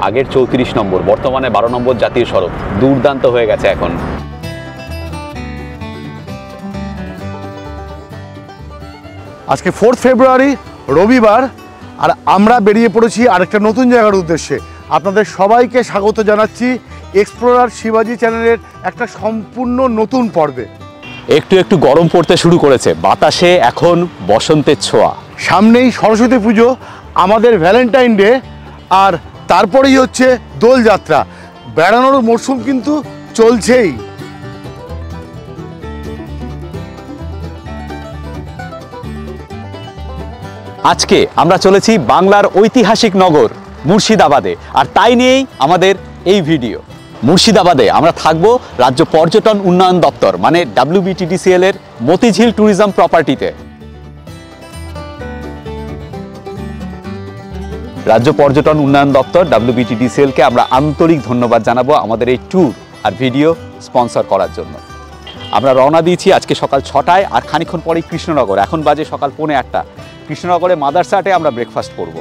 আগের 34 নম্বর, বর্তমানে 12 নম্বর জাতীয় সড়ক। দুর্দান্ত হয়ে গেছে এখন। আজকে 4 ফেব্রুয়ারি রবিবার, আর আমরা বেরিয়ে পড়েছি আরেকটা নতুন জায়গার উদ্দেশ্যে। আপনাদের সবাইকে স্বাগত জানাচ্ছি এক্সপ্লোরার শিবাজি চ্যানেলের একটা সম্পূর্ণ নতুন পর্বে। একটু একটু গরম পড়তে শুরু করেছে, বাতাসে এখন বসন্তের ছোঁয়া। সামনেই সরস্বতী পুজো, আমাদের ভ্যালেন্টাইন ডে, আর তারপরেই হচ্ছে দোলযাত্রা। বেড়ানোর মরশুম কিন্তু চলছেই। আজকে আমরা চলেছি বাংলার ঐতিহাসিক নগর মুর্শিদাবাদে, আর তাই নিয়েই আমাদের এই ভিডিও। মুর্শিদাবাদে আমরা থাকবো রাজ্য পর্যটন উন্নয়ন দপ্তর মানে WBTDCL এর মতিঝিল ট্যুরিজম প্রপার্টিতে। রাজ্য পর্যটন উন্নয়ন দপ্তর WBTDCL কে আমরা আন্তরিক ধন্যবাদ জানাবো আমাদের এই ট্যুর আর ভিডিও স্পন্সর করার জন্য। আমরা রওনা দিয়েছি আজকে সকাল 6টায়, আর খানিক্ষণ পরেই কৃষ্ণনগর। এখন বাজে সকাল 8:45। কৃষ্ণনগরে মাদারসাটে আমরা ব্রেকফাস্ট করব।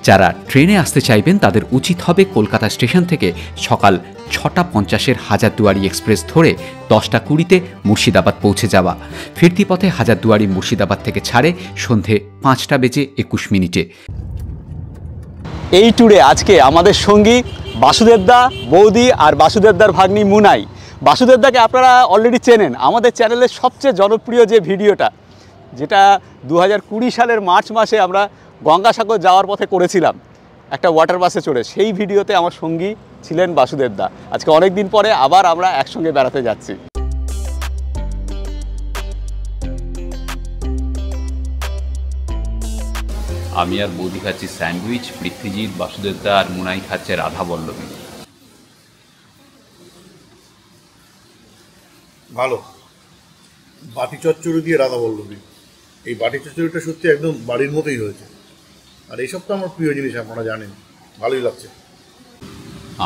যারা ট্রেনে আসতে চাইবেন তাদের উচিত হবে কলকাতা স্টেশন থেকে সকাল 6:50 হাজারদুয়ারি এক্সপ্রেস ধরে 10:20 মুর্শিদাবাদ পৌঁছে যাওয়া। ফিরতি পথে হাজারদুয়ারি মুর্শিদাবাদ থেকে ছাড়ে সন্ধে 5:20 এই ট্যুরে আজকে আমাদের সঙ্গী বাসুদেবদা, বৌদি আর বাসুদেবদার ভাগ্নি মুনাই। বাসুদেবদাকে আপনারা অলরেডি চেনেন, আমাদের চ্যানেলের সবচেয়ে জনপ্রিয় যে ভিডিওটা, যেটা 2020 সালের মার্চ মাসে আমরা গঙ্গাসাগর যাওয়ার পথে করেছিলাম একটা ওয়াটার বাসে চড়ে। সেই ভিডিওতে আমার সঙ্গী ছিলেন বাসুদেবদা। আজকে অনেক দিন পরে আবার আমরা একসঙ্গে বেড়াতে যাচ্ছি। আমি আর বৌদি খাচ্ছি স্যান্ডউইচ, পৃথ্বীজিৎ, বাসুদেবদা আর মুনাই খাচ্ছে রাধা বল্লভী। ভালো বাটি চচ্চড়ি দিয়ে রাধা বল্লভী। এই বাটি চচ্চড়িটা সত্যি একদম বাড়ির মতোই হয়েছে, আর এইসব তো আমার প্রিয় জিনিস, আপনারা জানেন। ভালোই লাগছে।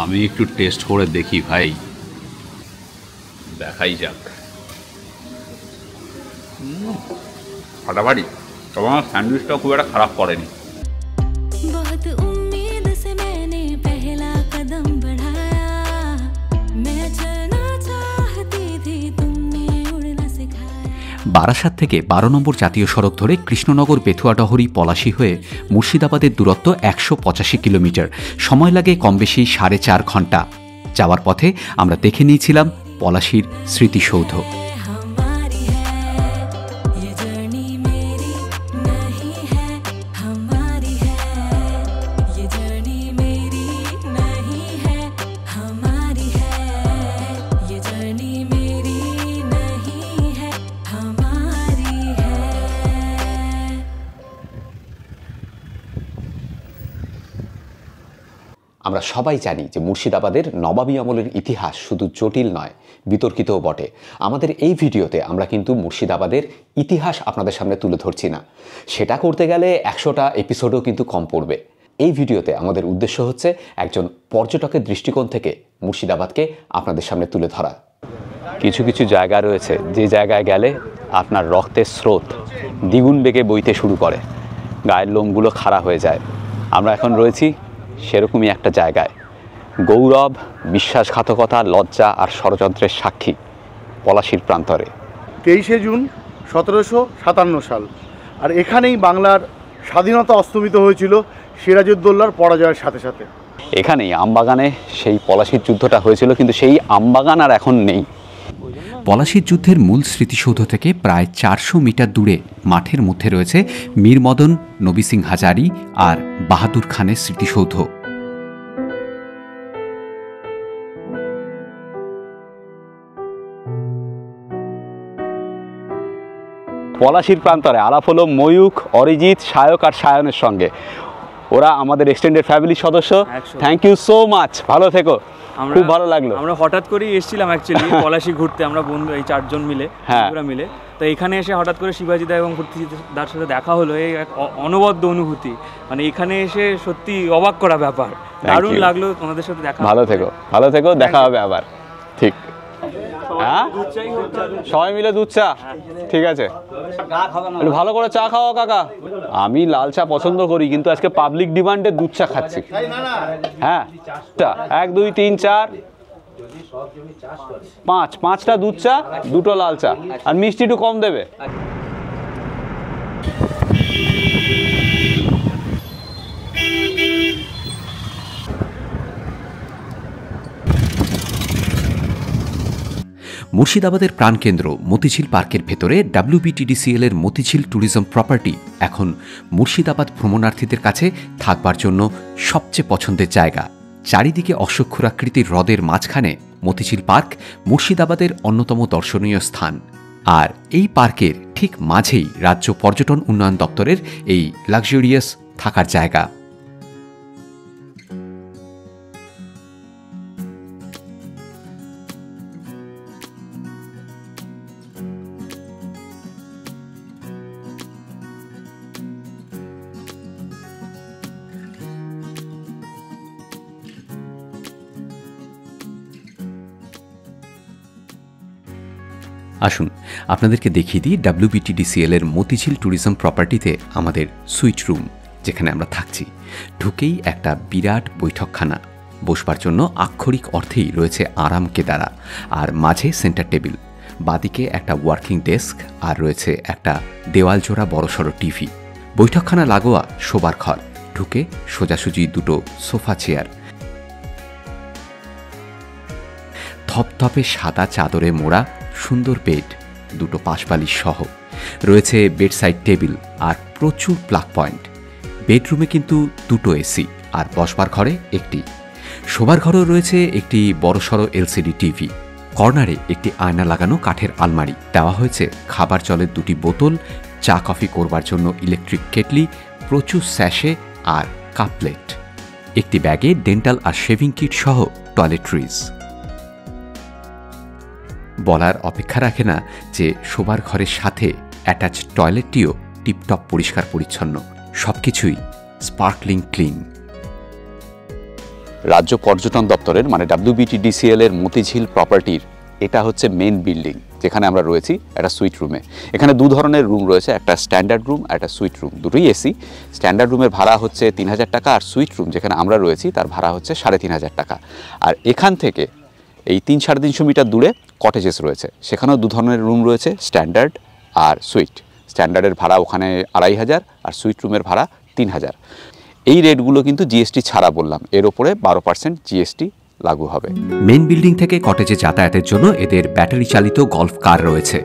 আমি একটু টেস্ট করে দেখি ভাই, দেখাই যাক। ফাটাফাটি, তবে আমার স্যান্ডউইচটাও খুব একটা খারাপ করেনি। বারাসাত থেকে 12 নম্বর জাতীয় সড়ক ধরে কৃষ্ণনগর, বেথুয়াডহরি, পলাশী হয়ে মুর্শিদাবাদের দূরত্ব 185 কিলোমিটার। সময় লাগে কম বেশি 4.5 ঘন্টা। যাওয়ার পথে আমরা দেখে নিয়েছিলাম পলাশীর স্মৃতিসৌধ। আমরা সবাই জানি যে মুর্শিদাবাদের নবাবী আমলের ইতিহাস শুধু জটিল নয়, বিতর্কিতও বটে। আমাদের এই ভিডিওতে আমরা কিন্তু মুর্শিদাবাদের ইতিহাস আপনাদের সামনে তুলে ধরছি না। সেটা করতে গেলে 100টা এপিসোডও কিন্তু কম পড়বে। এই ভিডিওতে আমাদের উদ্দেশ্য হচ্ছে একজন পর্যটকের দৃষ্টিকোণ থেকে মুর্শিদাবাদকে আপনাদের সামনে তুলে ধরা। কিছু কিছু জায়গা রয়েছে যে জায়গায় গেলে আপনার রক্তের স্রোত দ্বিগুণ বেগে বইতে শুরু করে, গায়ের লোমগুলো খাড়া হয়ে যায়। আমরা এখন রয়েছি সেরকমই একটা জায়গায়। গৌরব, বিশ্বাসঘাতকতা, লজ্জা আর ষড়যন্ত্রের সাক্ষী পলাশীর প্রান্তরে। 23শে জুন 1757 সাল, আর এখানেই বাংলার স্বাধীনতা অস্তমিত হয়েছিল সিরাজউদ্দৌলার পরাজয়ের সাথে সাথে। এখানেই আমবাগানে সেই পলাশীর যুদ্ধটা হয়েছিল, কিন্তু সেই আমবাগান আর এখন নেই। পলাশীর যুদ্ধের মূল স্মৃতিসৌধ থেকে প্রায় 400 মিটার দূরে মাঠের মধ্যে রয়েছে মীর মদন, নবী সিং হাজারি আর বাহাদুর খানের স্মৃতিসৌধ। পলাশীর প্রান্তরে আলাপ হলো ময়ূখ, অরিজিৎ, সায়ক আর সায়নের সঙ্গে। ওরা আমাদের এক্সটেন্ডেড ফ্যামিলির সদস্য। থ্যাংক ইউ সো মাচ, ভালো থেকো। খুব ভালো লাগলো। আমরা হঠাৎ করেই এসেছিলাম অ্যাকচুয়ালি পলাশী ঘুরতে, আমরা বন্ধু এই 4 জন মিলে, বন্ধুরা মিলে। তো এখানে এসে হঠাৎ করে শিবাজিদা এবং পৃথ্বীদার সাথে দেখা হলো। এই এক অনবদ্য অনুভূতি, মানে এখানে এসে সত্যি অবাক করা ব্যাপার। দারুণ লাগলো তোমাদের সাথে দেখা। ভালো থেকো, ভালো থেকো, দেখা হবে আবার। ঠিক। হ্যাঁ সবাই মিলে দুধ চা, ঠিক আছে। একটু ভালো করে চা খাওয়া কাকা। আমি লাল চা পছন্দ করি, কিন্তু আজকে পাবলিক ডিমান্ডে দুধ চা খাচ্ছি। হ্যাঁ 1 2 3 4 5, 5টা দুধ চা, 2টো লাল চা, আর মিষ্টি একটু কম দেবে। মুর্শিদাবাদের প্রাণকেন্দ্র মতিঝিল পার্কের ভেতরে WBTDCL এর মতিঝিল ট্যুরিজম প্রপার্টি এখন মুর্শিদাবাদ ভ্রমণার্থীদের কাছে থাকবার জন্য সবচেয়ে পছন্দের জায়গা। চারিদিকে অশ্বক্ষুরাকৃতির হ্রদের মাঝখানে মতিঝিল পার্ক মুর্শিদাবাদের অন্যতম দর্শনীয় স্থান। আর এই পার্কের ঠিক মাঝেই রাজ্য পর্যটন উন্নয়ন দপ্তরের এই লাক্সারিয়াস থাকার জায়গা। আসুন আপনাদেরকে দেখিয়ে দিই WBTDCL এর মতিঝিল ট্যুরিজম প্রপার্টিতে আমাদের সুইট রুম, যেখানে আমরা থাকছি। ঢুকেই একটা বিরাট বৈঠকখানা, বসবার জন্য আক্ষরিক অর্থেই রয়েছে আরাম কেদারা, আর মাঝে সেন্টার টেবিল, বাদিকে একটা ওয়ার্কিং ডেস্ক, আর রয়েছে একটা দেওয়াল জোড়া বড়সড় টিভি। বৈঠকখানা লাগোয়া শোবার ঘর, ঢুকে সোজাসুজি দুটো সোফা চেয়ার, থপথপে সাদা চাদরে মোড়া সুন্দর বেড, দুটো পাশবালিশ সহ, রয়েছে বেডসাইড টেবিল আর প্রচুর প্লাগ পয়েন্ট। বেডরুমে কিন্তু দুটো এসি, আর বসবার ঘরে একটি। শোবার ঘরেও রয়েছে একটি বড়সড় LCD টিভি। কর্নারে একটি আয়না লাগানো কাঠের আলমারি, দেওয়া হয়েছে খাবার জলের 2টি বোতল, চা কফি করবার জন্য ইলেকট্রিক কেটলি, প্রচুর স্যাশে আর কাপ প্লেট। একটি ব্যাগে ডেন্টাল আর শেভিং কিট সহ টয়লেট্রিজ। বলার অপেক্ষা রাখে না যে শোবার ঘরের সাথে অ্যাটাচ টয়লেটটিও টিপটপ পরিষ্কার পরিচ্ছন্ন, সবকিছুই স্পার্কলিং ক্লিন। রাজ্য পর্যটন দপ্তরের মানে WBTDCL এর মতিঝিল প্রপার্টির এটা হচ্ছে মেন বিল্ডিং, যেখানে আমরা রয়েছি একটা সুইট রুমে। এখানে 2 ধরনের রুম রয়েছে, একটা স্ট্যান্ডার্ড রুম আর একটা সুইট রুম, দুটোই এসি। স্ট্যান্ডার্ড রুমের ভাড়া হচ্ছে 3000 টাকা, আর সুইট রুম যেখানে আমরা রয়েছি তার ভাড়া হচ্ছে 3500 টাকা। আর এখান থেকে এই 300-350 মিটার দূরে কটেজেস রয়েছে, সেখানেও 2 ধরনের রুম রয়েছে, স্ট্যান্ডার্ড আর সুইট। স্ট্যান্ডার্ডের ভাড়া ওখানে 2500, আর সুইট রুমের ভাড়া 3000। এই রেটগুলো কিন্তু জিএসটি ছাড়া বললাম, এর ওপরে 12% জিএসটি লাগু হবে। মেন বিল্ডিং থেকে কটেজে যাতায়াতের জন্য এদের ব্যাটারি চালিত গল্ফ কার রয়েছে।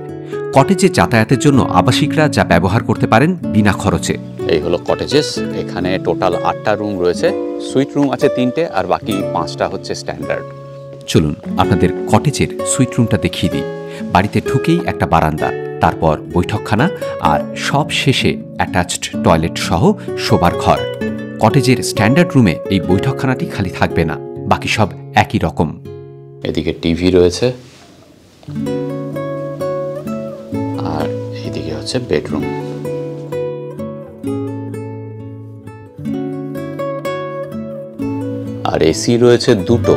কটেজে যাতায়াতের জন্য আবাসিকরা যা ব্যবহার করতে পারেন বিনা খরচে। এই হলো কটেজেস, এখানে টোটাল 8টা রুম রয়েছে, সুইট রুম আছে 3টে, আর বাকি 5টা হচ্ছে স্ট্যান্ডার্ড। চলুন আপনাদের কটেজের সুইট রুমটা দেখিয়ে দিই। বাড়িতে ঢুকেই একটা বারান্দা, তারপর বৈঠকখানা, আর সব শেষে অ্যাটাচড টয়লেট সহ শোবার ঘর। কটেজের স্ট্যান্ডার্ড রুমে এই বৈঠকখানাটি খালি থাকবে না, বাকি সব একই রকম। এদিকে টিভি রয়েছে, আর এইদিকে হচ্ছে বেডরুম। আর এসি রয়েছে 2টো।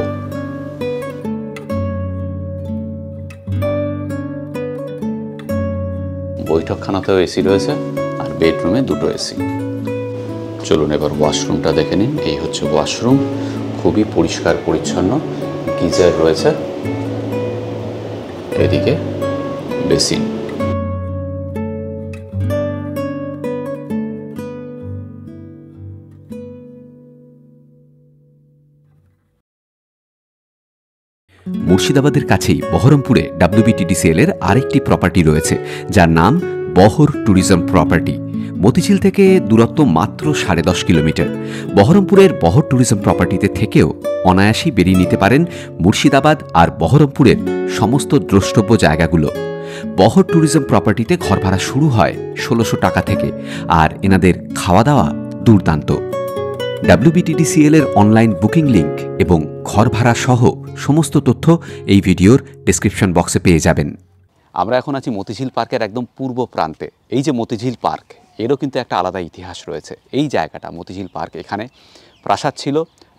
বৈঠকখানাতেও এসি রয়েছে, আর বেডরুমে 2টো এসি। চলুন এবার ওয়াশরুমটা দেখে নিন। এই হচ্ছে ওয়াশরুম, খুবই পরিষ্কার পরিচ্ছন্ন, গিজার রয়েছে, এদিকে বেসিন। মুর্শিদাবাদের কাছেই বহরমপুরে WBTDCL এর আরেকটি প্রপার্টি রয়েছে, যার নাম বহর ট্যুরিজম প্রপার্টি। মতিঝিল থেকে দূরত্ব মাত্র 10.5 কিলোমিটার। বহরমপুরের বহর ট্যুরিজম প্রপার্টিতে থেকেও অনায়াসেই বেরিয়ে নিতে পারেন মুর্শিদাবাদ আর বহরমপুরের সমস্ত দ্রষ্টব্য জায়গাগুলো। বহর ট্যুরিজম প্রপার্টিতে ঘর ভাড়া শুরু হয় 1600 টাকা থেকে, আর এনাদের খাওয়া দাওয়া দুর্দান্ত। WBTDCL এর অনলাইন বুকিং লিংক এবং ঘর ভাড়া সহ সমস্ত তথ্য এই ভিডিওর ডেসক্রিপশন বক্সে পেয়ে যাবেন। আমরা এখন আছি মতিঝিল পার্কের একদম পূর্ব প্রান্তে। এই যে মতিঝিল পার্ক, এরও কিন্তু একটা আলাদা ইতিহাস রয়েছে। এই জায়গাটা মতিঝিল পার্ক, এখানে প্রাসাদ ছিল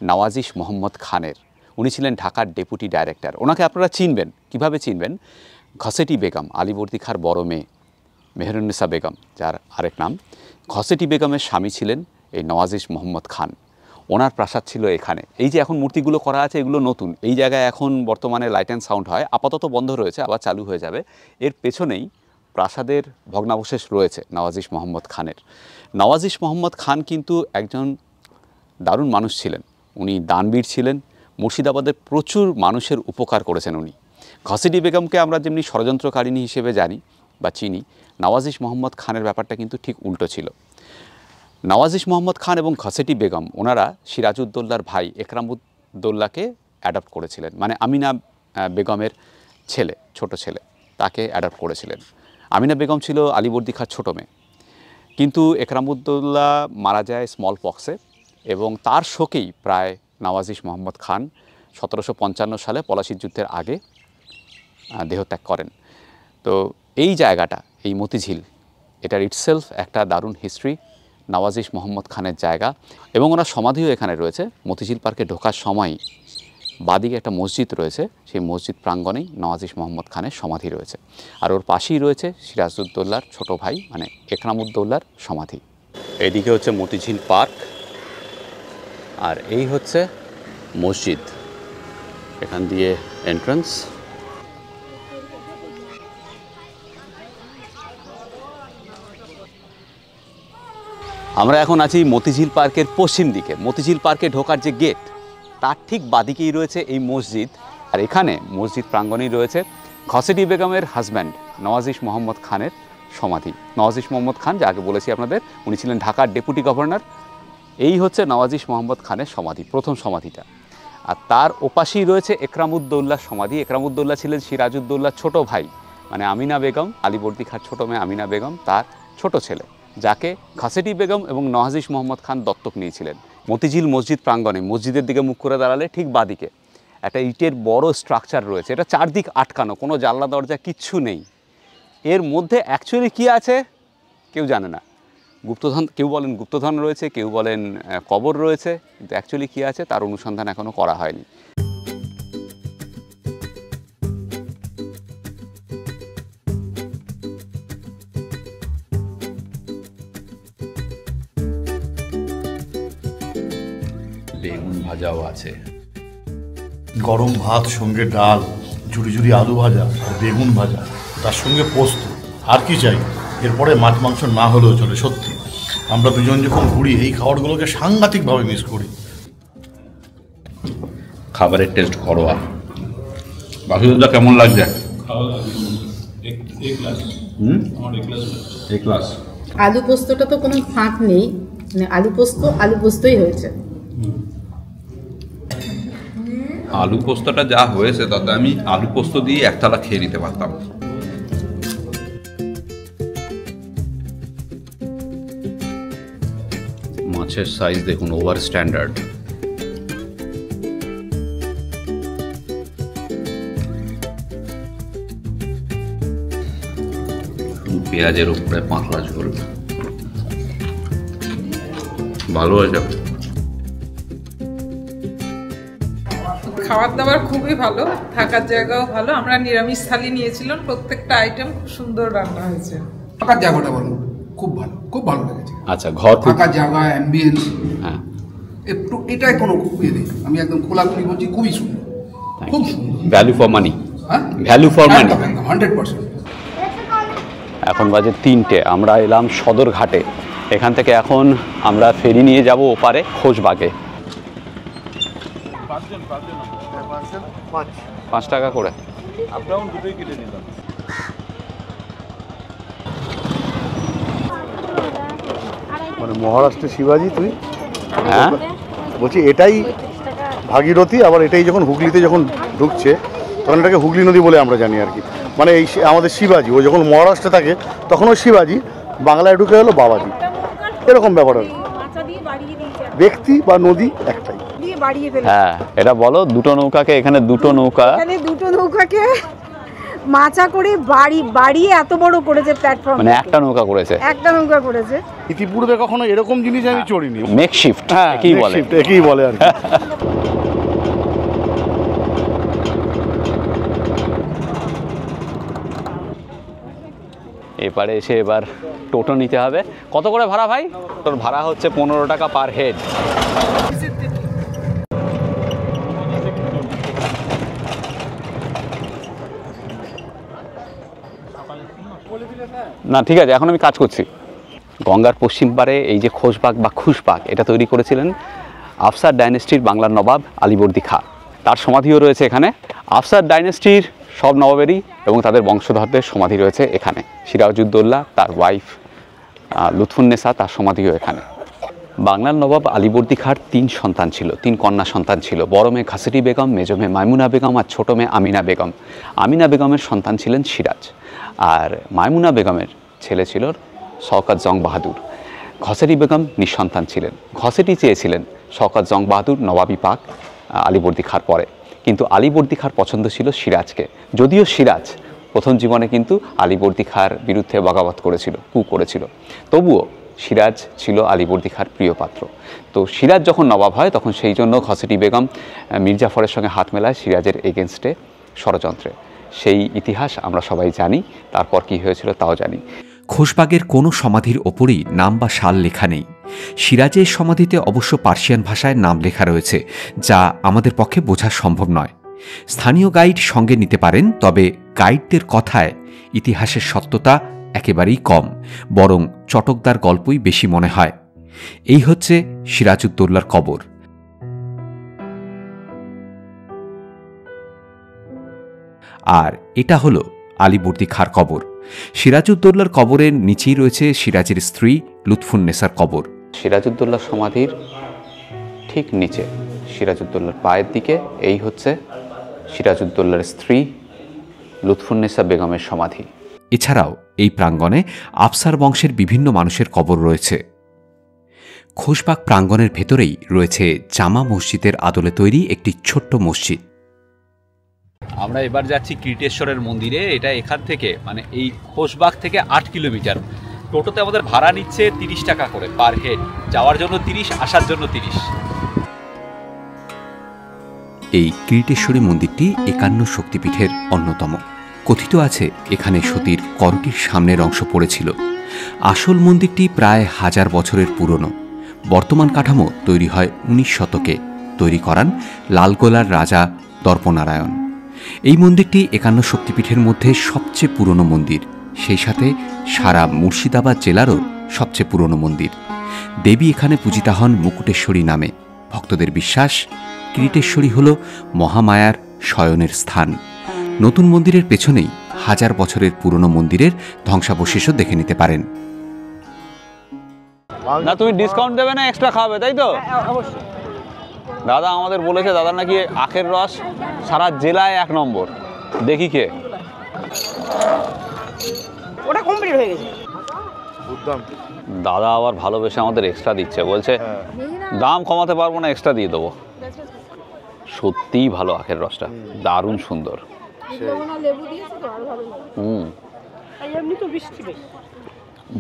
নওয়াজিশ মোহাম্মদ খানের। উনি ছিলেন ঢাকার ডেপুটি ডাইরেক্টর। ওনাকে আপনারা চিনবেন, কিভাবে চিনবেন? ঘসেটি বেগম, আলীবর্দী খাঁর বড় মেয়ে, মেহেরুন্নেসা বেগম যার আরেক নাম, ঘসেটি বেগমের স্বামী ছিলেন এই নওয়াজিশ মোহাম্মদ খান। ওনার প্রাসাদ ছিল এখানে। এই যে এখন মূর্তিগুলো করা আছে এগুলো নতুন, এই জায়গায় এখন বর্তমানে লাইট অ্যান্ড সাউন্ড হয়, আপাতত বন্ধ রয়েছে, আবার চালু হয়ে যাবে। এর পেছনেই প্রাসাদের ভগ্নাবশেষ রয়েছে নওয়াজিশ মোহাম্মদ খানের। নওয়াজিশ মোহাম্মদ খান কিন্তু একজন দারুণ মানুষ ছিলেন, উনি দানবীর ছিলেন, মুর্শিদাবাদের প্রচুর মানুষের উপকার করেছেন উনি। ঘসেটি বেগমকে আমরা যেমনি ষড়যন্ত্রকারিণী হিসেবে জানি বা চিনি, নওয়াজিশ মোহাম্মদ খানের ব্যাপারটা কিন্তু ঠিক উল্টো ছিল। নওয়াজিশ মোহাম্মদ খান এবং ঘসেটি বেগম ওনারা সিরাজউদ্দৌলার ভাই একরামউদ্দৌলাকে অ্যাডপ্ট করেছিলেন, মানে আমিনা বেগমের ছেলে, ছোট ছেলে, তাকে অ্যাডপ্ট করেছিলেন। আমিনা বেগম ছিল আলীবর্দী খাঁর ছোটো মেয়ে, কিন্তু একরামউদ্দৌলা মারা যায় স্মল পক্সে এবং তার শোকেই প্রায় নওয়াজিশ মোহাম্মদ খান 1755 সালে পলাশির যুদ্ধের আগে দেহত্যাগ করেন। তো এই জায়গাটা, এই মতিঝিল, এটার ইটসেলফ একটা দারুণ হিস্ট্রি, নওয়াজিশ মোহাম্মদ খানের জায়গা, এবং ওনার সমাধিও এখানে রয়েছে। মতিঝিল পার্কে ঢোকার সময় বাদিকে একটা মসজিদ রয়েছে, সেই মসজিদ প্রাঙ্গণেই নওয়াজিশ মোহাম্মদ খানের সমাধি রয়েছে, আর ওর পাশেই রয়েছে সিরাজউদ্দৌলার ছোট ভাই মানে একরামউদ্দৌলার সমাধি। এদিকে হচ্ছে মতিঝিল পার্ক, আর এই হচ্ছে মসজিদ, এখান দিয়ে এন্ট্রান্স। আমরা এখন আছি মতিঝিল পার্কের পশ্চিম দিকে। মতিঝিল পার্কে ঢোকার যে গেট, তার ঠিক বাদিকেই রয়েছে এই মসজিদ, আর এখানে মসজিদ প্রাঙ্গণেই রয়েছে ঘসেটি বেগমের হাজব্যান্ড নওয়াজিশ মোহাম্মদ খানের সমাধি। নওয়াজিশ মোহাম্মদ খান, যাকে বলেছি আপনাদের, উনি ছিলেন ঢাকার ডেপুটি গভর্নর। এই হচ্ছে নওয়াজিশ মোহাম্মদ খানের সমাধি, প্রথম সমাধিটা। আর তার ওপাশেই রয়েছে একরামউদ্দৌলার সমাধি। একরামউদ্দৌলা ছিলেন সিরাজউদ্দৌলার ছোট ভাই, মানে আমিনা বেগম, আলীবর্দী খাঁর ছোটো মেয়ে আমিনা বেগম, তার ছোট ছেলে, যাকে ঘসেটি বেগম এবং নওয়াজিশ মোহাম্মদ খান দত্তক নিয়েছিলেন। মতিঝিল মসজিদ প্রাঙ্গণে, মসজিদের দিকে মুখ করে দাঁড়ালে ঠিক বাদিকে একটা ইটের বড় স্ট্রাকচার রয়েছে। এটা চারদিক আটকানো, কোনো জানলা দরজা কিচ্ছু নেই। এর মধ্যে অ্যাকচুয়ালি কী আছে কেউ জানে না। গুপ্তধন, কেউ বলেন গুপ্তধন রয়েছে, কেউ বলেন কবর রয়েছে, কিন্তু অ্যাকচুয়ালি কী আছে তার অনুসন্ধান এখনও করা হয়নি। বেগুন ভাজাও আছে, গরম ভাত সঙ্গে ডাল, ঝুড়ি ঝুড়ি আলু ভাজা আর বেগুন ভাজা, তার সঙ্গে পোস্ত, আর কি চাই? এরপরে মাছ মাংস না হলেও চলে। সত্যি আমরা দুজন যখন ঘুরি এই খাবারগুলোকে সাংঘাতিকভাবে মিস করি। খাবারের টেস্ট ঘরোয়া। বাসুদেবদা কেমন লাগছে? আলু পোস্তটা তো কোনো ফাঁক নেই, মানে আলু পোস্তই হয়েছে। আলু পোস্তটা যা হয়েছে তাতে আমি আলু পোস্ত দিয়ে একতলা খেয়ে নিতে পারতাম। মাছের সাইজ দেখুন, ওভার স্ট্যান্ডার্ড। পেঁয়াজের উপরে পাতলা ঝোল, ভালো হয়েছে। খাবার দাবার খুবই ভালো, থাকার জায়গাও ভালো। আমরা নিরামিষ থালি নিয়েছিলাম, প্রত্যেকটা আইটেম খুব সুন্দর রান্না হয়েছে। থাকার জায়গাটা বলো, খুব ভালো, খুব ভালো লেগেছে। আচ্ছা, ঘর থাকার জায়গা, অ্যাম্বিয়েন্স, হ্যাঁ, একটু এটাই কোনো ইয়ে নেই। আমি একদম খোলাখুলি বলছি, খুবই সুন্দর, খুব সুন্দর। ভ্যালু ফর মানি, হ্যাঁ, ভ্যালু ফর মানি, 100%। এখন বাজে 3টে, আমরা এলাম সদরঘাটে। এখান থেকে এখন আমরা ফেরি নিয়ে যাব ওপারে খোশবাগে। 5 টাকা করে। মানে মহারাষ্ট্রের শিবাজি তুই? হ্যাঁ, বলছি এটাই ভাগীরথী, আবার এটাই যখন হুগলিতে যখন ঢুকছে তখন এটাকে হুগলি নদী বলে আমরা জানি আর কি। মানে এই আমাদের শিবাজি, ও যখন মহারাষ্ট্রে থাকে তখনও শিবাজি, বাংলায় ঢুকে হলো বাবাজি, এরকম ব্যাপার আর কি। ব্যক্তি বা নদী একটাই। হ্যাঁ, এটা বলো, দুটো নৌকাকে, এখানে দুটো নৌকাকে মাচা করে বাড়িয়ে এত বড় করেছে প্ল্যাটফর্ম, মানে একটা নৌকা করেছে, ইতিপূর্বে কখনো এরকম জিনিস আমি চড়িনি। মেকশিফট, হ্যাঁ, কি বলে, একই বলে আর কি। এপারে এসে এবার টোটো নিতে হবে। কত করে ভাড়া ভাই? তোর ভাড়া হচ্ছে 15 টাকা পার হেড। না ঠিক আছে, এখন আমি কাজ করছি। গঙ্গার পশ্চিম পারে এই যে খোশবাগ বা খুশবাগ, এটা তৈরি করেছিলেন আফসার ডাইনেস্টির বাংলার নবাব আলীবর্দী খাঁ। তার সমাধিও রয়েছে এখানে। আফসার ডাইনেস্টির সব নবাবেরই এবং তাদের বংশধরদের সমাধি রয়েছে এখানে। সিরাজউদ্দৌলা, তার ওয়াইফ লুৎফুন্নেসা, তার সমাধিও এখানে। বাংলার নবাব আলীবর্দী খাঁর 3 সন্তান ছিল, 3 কন্যা সন্তান ছিল। বড় মেয়ে খাসেটি বেগম, মেজো মেয়ে মাইমুনা বেগম আর ছোটো মেয়ে আমিনা বেগম। আমিনা বেগমের সন্তান ছিলেন সিরাজ, আর মাইমুনা বেগমের ছেলে ছিল শওকত জং বাহাদুর। ঘসেটি বেগম নিঃসন্তান ছিলেন। ঘসেটি চেয়েছিলেন শওকত জং বাহাদুর নবাবী পাক আলীবর্দী খাঁর পরে, কিন্তু আলীবর্দী খাঁর পছন্দ ছিল সিরাজকে। যদিও সিরাজ প্রথম জীবনে কিন্তু আলীবর্দী খাঁর বিরুদ্ধে বগাবত করেছিল, কু করেছিল, তবুও সিরাজ ছিল আলীবর্দী খাঁর প্রিয় পাত্র। তো সিরাজ যখন নবাব হয় তখন সেই জন্য ঘসেটি বেগম মির্জাফরের সঙ্গে হাত মেলায় সিরাজের এগেনস্টে ষড়যন্ত্রে। সেই ইতিহাস আমরা সবাই জানি। তারপর কি হয়েছিল তাও জানি। খোশবাগের কোনো সমাধির ওপরই নাম বা সাল লেখা নেই। সিরাজের সমাধিতে অবশ্য পার্সিয়ান ভাষায় নাম লেখা রয়েছে, যা আমাদের পক্ষে বোঝা সম্ভব নয়। স্থানীয় গাইড সঙ্গে নিতে পারেন, তবে গাইডদের কথায় ইতিহাসের সত্যতা একেবারেই কম, বরং চটকদার গল্পই বেশি মনে হয়। এই হচ্ছে সিরাজউদ্দৌলার কবর। আর এটা হলো আলীবর্দী খাঁর কবর। সিরাজউদ্দৌলার কবরের নিচেই রয়েছে সিরাজের স্ত্রী লুৎফুন্নেসার কবর। সিরাজউদ্দৌলার সমাধির ঠিক নিচে সিরাজউদ্দৌলার পায়ের দিকে এই হচ্ছে সিরাজউদ্দৌলার স্ত্রী লুৎফুন্নেসা বেগমের সমাধি। এছাড়াও এই প্রাঙ্গণে আফসার বংশের বিভিন্ন মানুষের কবর রয়েছে। খোশবাগ প্রাঙ্গণের ভেতরেই রয়েছে জামা মসজিদের আদলে তৈরি একটি ছোট্ট মসজিদ। আমরা এবার যাচ্ছি কীর্তেশ্বরের মন্দিরে। এটা এখান থেকে মানে এই খোশবাগ থেকে 8 কিলোমিটার। টোটোতে আমাদের ভাড়া নিচ্ছে 30 টাকা করে পার হেড। যাওয়ার জন্য 30, আসার জন্য 30। এই কীর্তেশ্বরী মন্দিরটি 51 শক্তিপীঠের অন্যতম। কথিত আছে এখানে সতীর করটির সামনের অংশ পড়েছিল। আসল মন্দিরটি প্রায় 1000 বছরের পুরনো। বর্তমান কাঠামো তৈরি হয় 19 শতকে। তৈরি করান লালগোলার রাজা দর্পনারায়ণ। এই মন্দিরটি 51 শক্তিপীঠের মধ্যে সবচেয়ে পুরনো মন্দির, সেই সাথে সারা মুর্শিদাবাদ জেলারও সবচেয়ে পুরনো মন্দির। দেবী এখানে পূজিতা হন মুকুটেশ্বরী নামে। ভক্তদের বিশ্বাস কীর্তেশ্বরী হল মহামায়ার শয়নের স্থান। নতুন মন্দিরের পেছনেই 1000 বছরের পুরনো মন্দিরের ধ্বংসাবশেষও দেখে নিতে পারেন। না তুমি ডিসকাউন্ট দেবে না, এক্সট্রা খাবে তাই তো? অবশ্যই। দাদা আমাদের বলেছে, দাদা নাকি আখের রস সারা জেলায় 1 নম্বর। দেখি কে। ওটা কমপ্লিট হয়ে গেছে। দাদা আবার ভালোবেসে আমাদের এক্সট্রা দিচ্ছে, বলছে দাম কমাতে পারবো না, এক্সট্রা দিয়ে দেবো। সত্যিই ভালো আখের রসটা, দারুণ সুন্দর।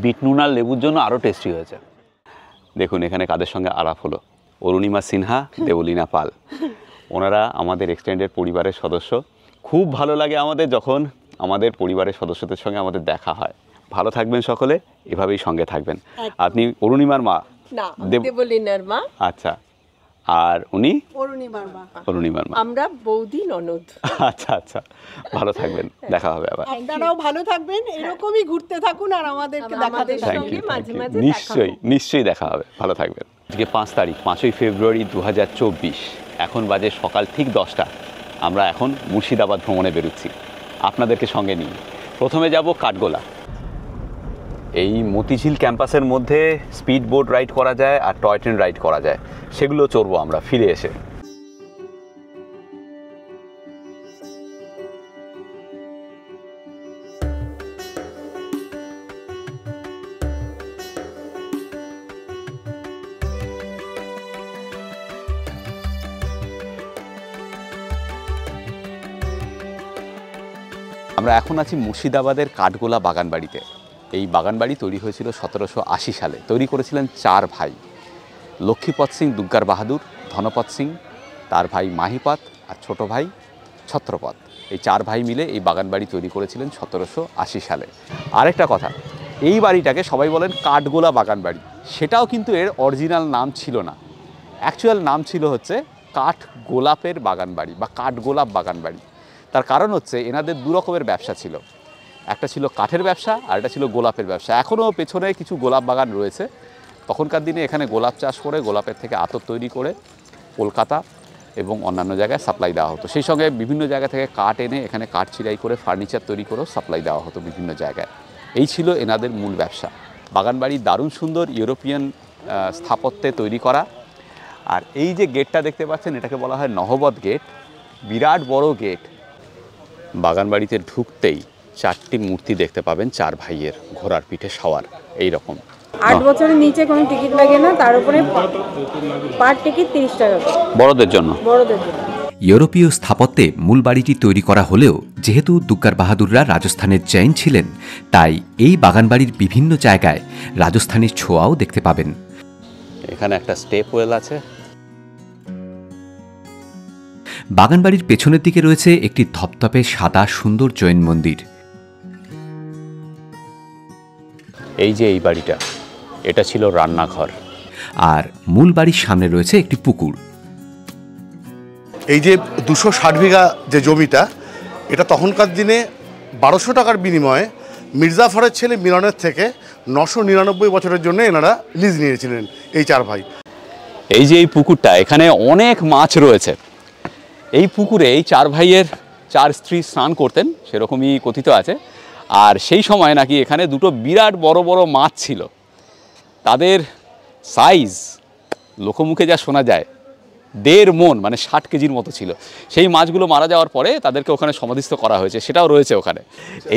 বিট নুন আর লেবুর জন্য আরও টেস্টি হয়েছে। দেখুন এখানে কাদের সঙ্গে আলাপ হলো। অরুণিমা সিনহা, দেবলীনা পাল, ওনারা আমাদের এক্সটেন্ডেড পরিবারের সদস্য। খুব ভালো লাগে আমাদের যখন আমাদের পরিবারের সদস্যদের সঙ্গে আমাদের দেখা হয়। ভালো থাকবেন সকলে, এভাবেই সঙ্গে থাকবেন। আপনি অরুণিমার মা? না, দেবলীনার মা। আচ্ছা, আর উনি? অরুণিমার মা। আমরা বৌদি ননদ। আচ্ছা আচ্ছা, ভালো থাকবেন, দেখা হবে আবার। আপনারাও ভালো থাকবেন, এরকমই ঘুরতে থাকুন আর আমাদেরকে দেখাতে সঙ্গে মাঝে মাঝে নিশ্চয়ই নিশ্চয়ই দেখা হবে। ভালো থাকবেন। আজকে 5 তারিখ, 5ই ফেব্রুয়ারি 2024। এখন বাজে সকাল ঠিক 10টা। আমরা এখন মুর্শিদাবাদ ভ্রমণে বেরোচ্ছি আপনাদেরকে সঙ্গে নিয়ে। প্রথমে যাব কাঠগোলা। এই মতিঝিল ক্যাম্পাসের মধ্যে স্পিড বোট রাইড করা যায় আর টয় ট্রেন রাইড করা যায়, সেগুলো চড়বো আমরা ফিরে এসে। আমরা এখন আছি মুর্শিদাবাদের কাঠগোলা বাগানবাড়িতে। এই বাগানবাড়ি তৈরি হয়েছিল 1780 সালে। তৈরি করেছিলেন 4 ভাই, লক্ষ্মীপদ সিং দুগ্গার বাহাদুর, ধনপদ সিং, তার ভাই মাহিপদ আর ছোট ভাই ছত্রপদ। এই 4 ভাই মিলে এই বাগান বাড়ি তৈরি করেছিলেন 1780 সালে। আরেকটা কথা, এই বাড়িটাকে সবাই বলেন কাঠগোলা বাগান বাড়ি, সেটাও কিন্তু এর অরিজিনাল নাম ছিল না। অ্যাকচুয়াল নাম ছিল হচ্ছে কাঠ গোলাপের বাগান বাড়ি বা কাঠগোলাপ বাগান বাড়ি। তার কারণ হচ্ছে এনাদের দু রকমের ব্যবসা ছিল, একটা ছিল কাঠের ব্যবসা আর একটা ছিল গোলাপের ব্যবসা। এখনও পেছনে কিছু গোলাপ বাগান রয়েছে। তখনকার দিনে এখানে গোলাপ চাষ করে গোলাপের থেকে আতর তৈরি করে কলকাতা এবং অন্যান্য জায়গায় সাপ্লাই দেওয়া হতো। সেই সঙ্গে বিভিন্ন জায়গা থেকে কাঠ এনে এখানে কাঠ চিরাই করে ফার্নিচার তৈরি করেও সাপ্লাই দেওয়া হতো বিভিন্ন জায়গায়। এই ছিল এনাদের মূল ব্যবসা। বাগানবাড়ি দারুণ সুন্দর, ইউরোপিয়ান স্থাপত্যে তৈরি করা। আর এই যে গেটটা দেখতে পাচ্ছেন, এটাকে বলা হয় নহবত গেট, বিরাট বড় গেট। বাগানবাড়িতে ঢুকতেই 4টি মূর্তি দেখতে পাবেন 4 ভাইয়ের, ঘোড়ার পিঠে সওয়ার এই রকম। 8 বছরের নিচে কোনো টিকিট লাগে না, তার উপরে পার টিকিট 30 টাকা বড়দের জন্য। ইউরোপীয় স্থাপত্যে মূল বাড়িটি তৈরি করা হলেও যেহেতু দুগ্গার বাহাদুররা রাজস্থানের জৈন ছিলেন, তাই এই বাগানবাড়ির বিভিন্ন জায়গায় রাজস্থানের ছোঁয়াও দেখতে পাবেন। এখানে একটা স্টেপ ওয়েল আছে। বাগানবাড়ির পেছনের দিকে রয়েছে একটি ধপধপে সাদা সুন্দর জৈন মন্দির। এই যে এই বাড়িটা, এটা ছিল রান্নাঘর। আর মূল বাড়ির সামনে রয়েছে একটি পুকুর। এই যে 260 বিঘা যে জমিটা, এটা তখনকার দিনে 1200 টাকার বিনিময়ে মির্জাফরের ছেলে মিলনের থেকে 999 বছরের জন্য এনারা লিজ নিয়েছিলেন এই 4 ভাই। এই যে এই পুকুরটা, এখানে অনেক মাছ রয়েছে। এই পুকুরে এই 4 ভাইয়ের 4 স্ত্রী স্নান করতেন, সেরকমই কথিত আছে। আর সেই সময় নাকি এখানে দুটো বিরাট বড় বড় মাছ ছিল, তাদের সাইজ লোকমুখে যা শোনা যায় 1.5 মণ, মানে 60 কেজির মতো ছিল। সেই মাছগুলো মারা যাওয়ার পরে তাদেরকে ওখানে সমাধিস্থ করা হয়েছে, সেটাও রয়েছে ওখানে।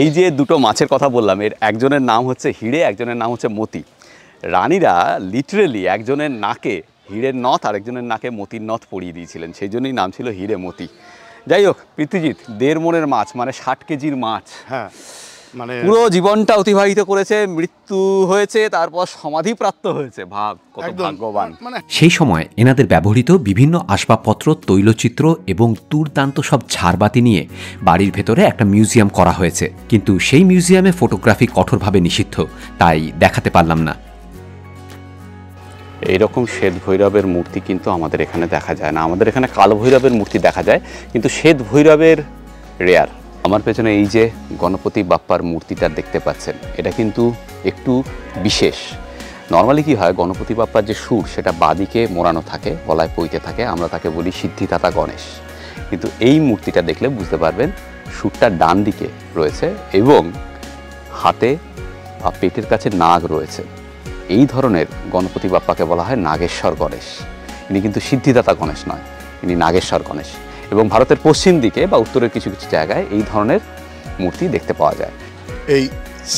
এই যে দুটো মাছের কথা বললাম, এর একজনের নাম হচ্ছে হিড়ে, একজনের নাম হচ্ছে মতি। রানীরা লিটারেলি একজনের নাকে হিড়ের নথ আর একজনের নাকে মতির নথ পরিয়ে দিয়েছিলেন, সেই জন্যই নাম ছিল হিড়ে মতি। যাই হোক, পৃথ্বীজিৎ 1.5 মণের মাছ মানে 60 কেজির মাছ, হ্যাঁ, মানে পুরো জীবনটা অতিবাহিত করেছে, মৃত্যু হয়েছে, তারপর সমাধিপ্রাপ্ত হয়েছে। ভাব কত ভাগ্যবান। সেই সময় এনাদের ব্যবহৃত বিভিন্ন আসবাবপত্র, তৈলচিত্র এবং দুর্দান্ত সব ঝাড়বাতি নিয়ে বাড়ির ভেতরে একটা মিউজিয়াম করা হয়েছে, কিন্তু সেই মিউজিয়ামে ফটোগ্রাফি কঠোরভাবে নিষিদ্ধ, তাই দেখাতে পারলাম না। এইরকম শ্বেত ভৈরবের মূর্তি কিন্তু আমাদের এখানে দেখা যায় না। আমাদের এখানে কালো ভৈরবের মূর্তি দেখা যায়, কিন্তু শ্বেত ভৈরবের রেয়ার। আমার পেছনে এই যে গণপতি বাপ্পার মূর্তিটা দেখতে পাচ্ছেন, এটা কিন্তু একটু বিশেষ। নর্মালি কি হয়, গণপতি বাপ্পার যে সুর সেটা বাদিকে মোড়ানো থাকে, গলায় পইতে থাকে, আমরা তাকে বলি সিদ্ধিদাতা গণেশ। কিন্তু এই মূর্তিটা দেখলে বুঝতে পারবেন সুরটা ডান দিকে রয়েছে এবং হাতে আর পেটের কাছে নাগ রয়েছে। এই ধরনের গণপতি বাপ্পাকে বলা হয় নাগেশ্বর গণেশ। ইনি কিন্তু সিদ্ধিদাতা গণেশ নয়, ইনি নাগেশ্বর গণেশ। এবং ভারতের পশ্চিম দিকে বা উত্তরের কিছু কিছু জায়গায় এই ধরনের মূর্তি দেখতে পাওয়া যায়। এই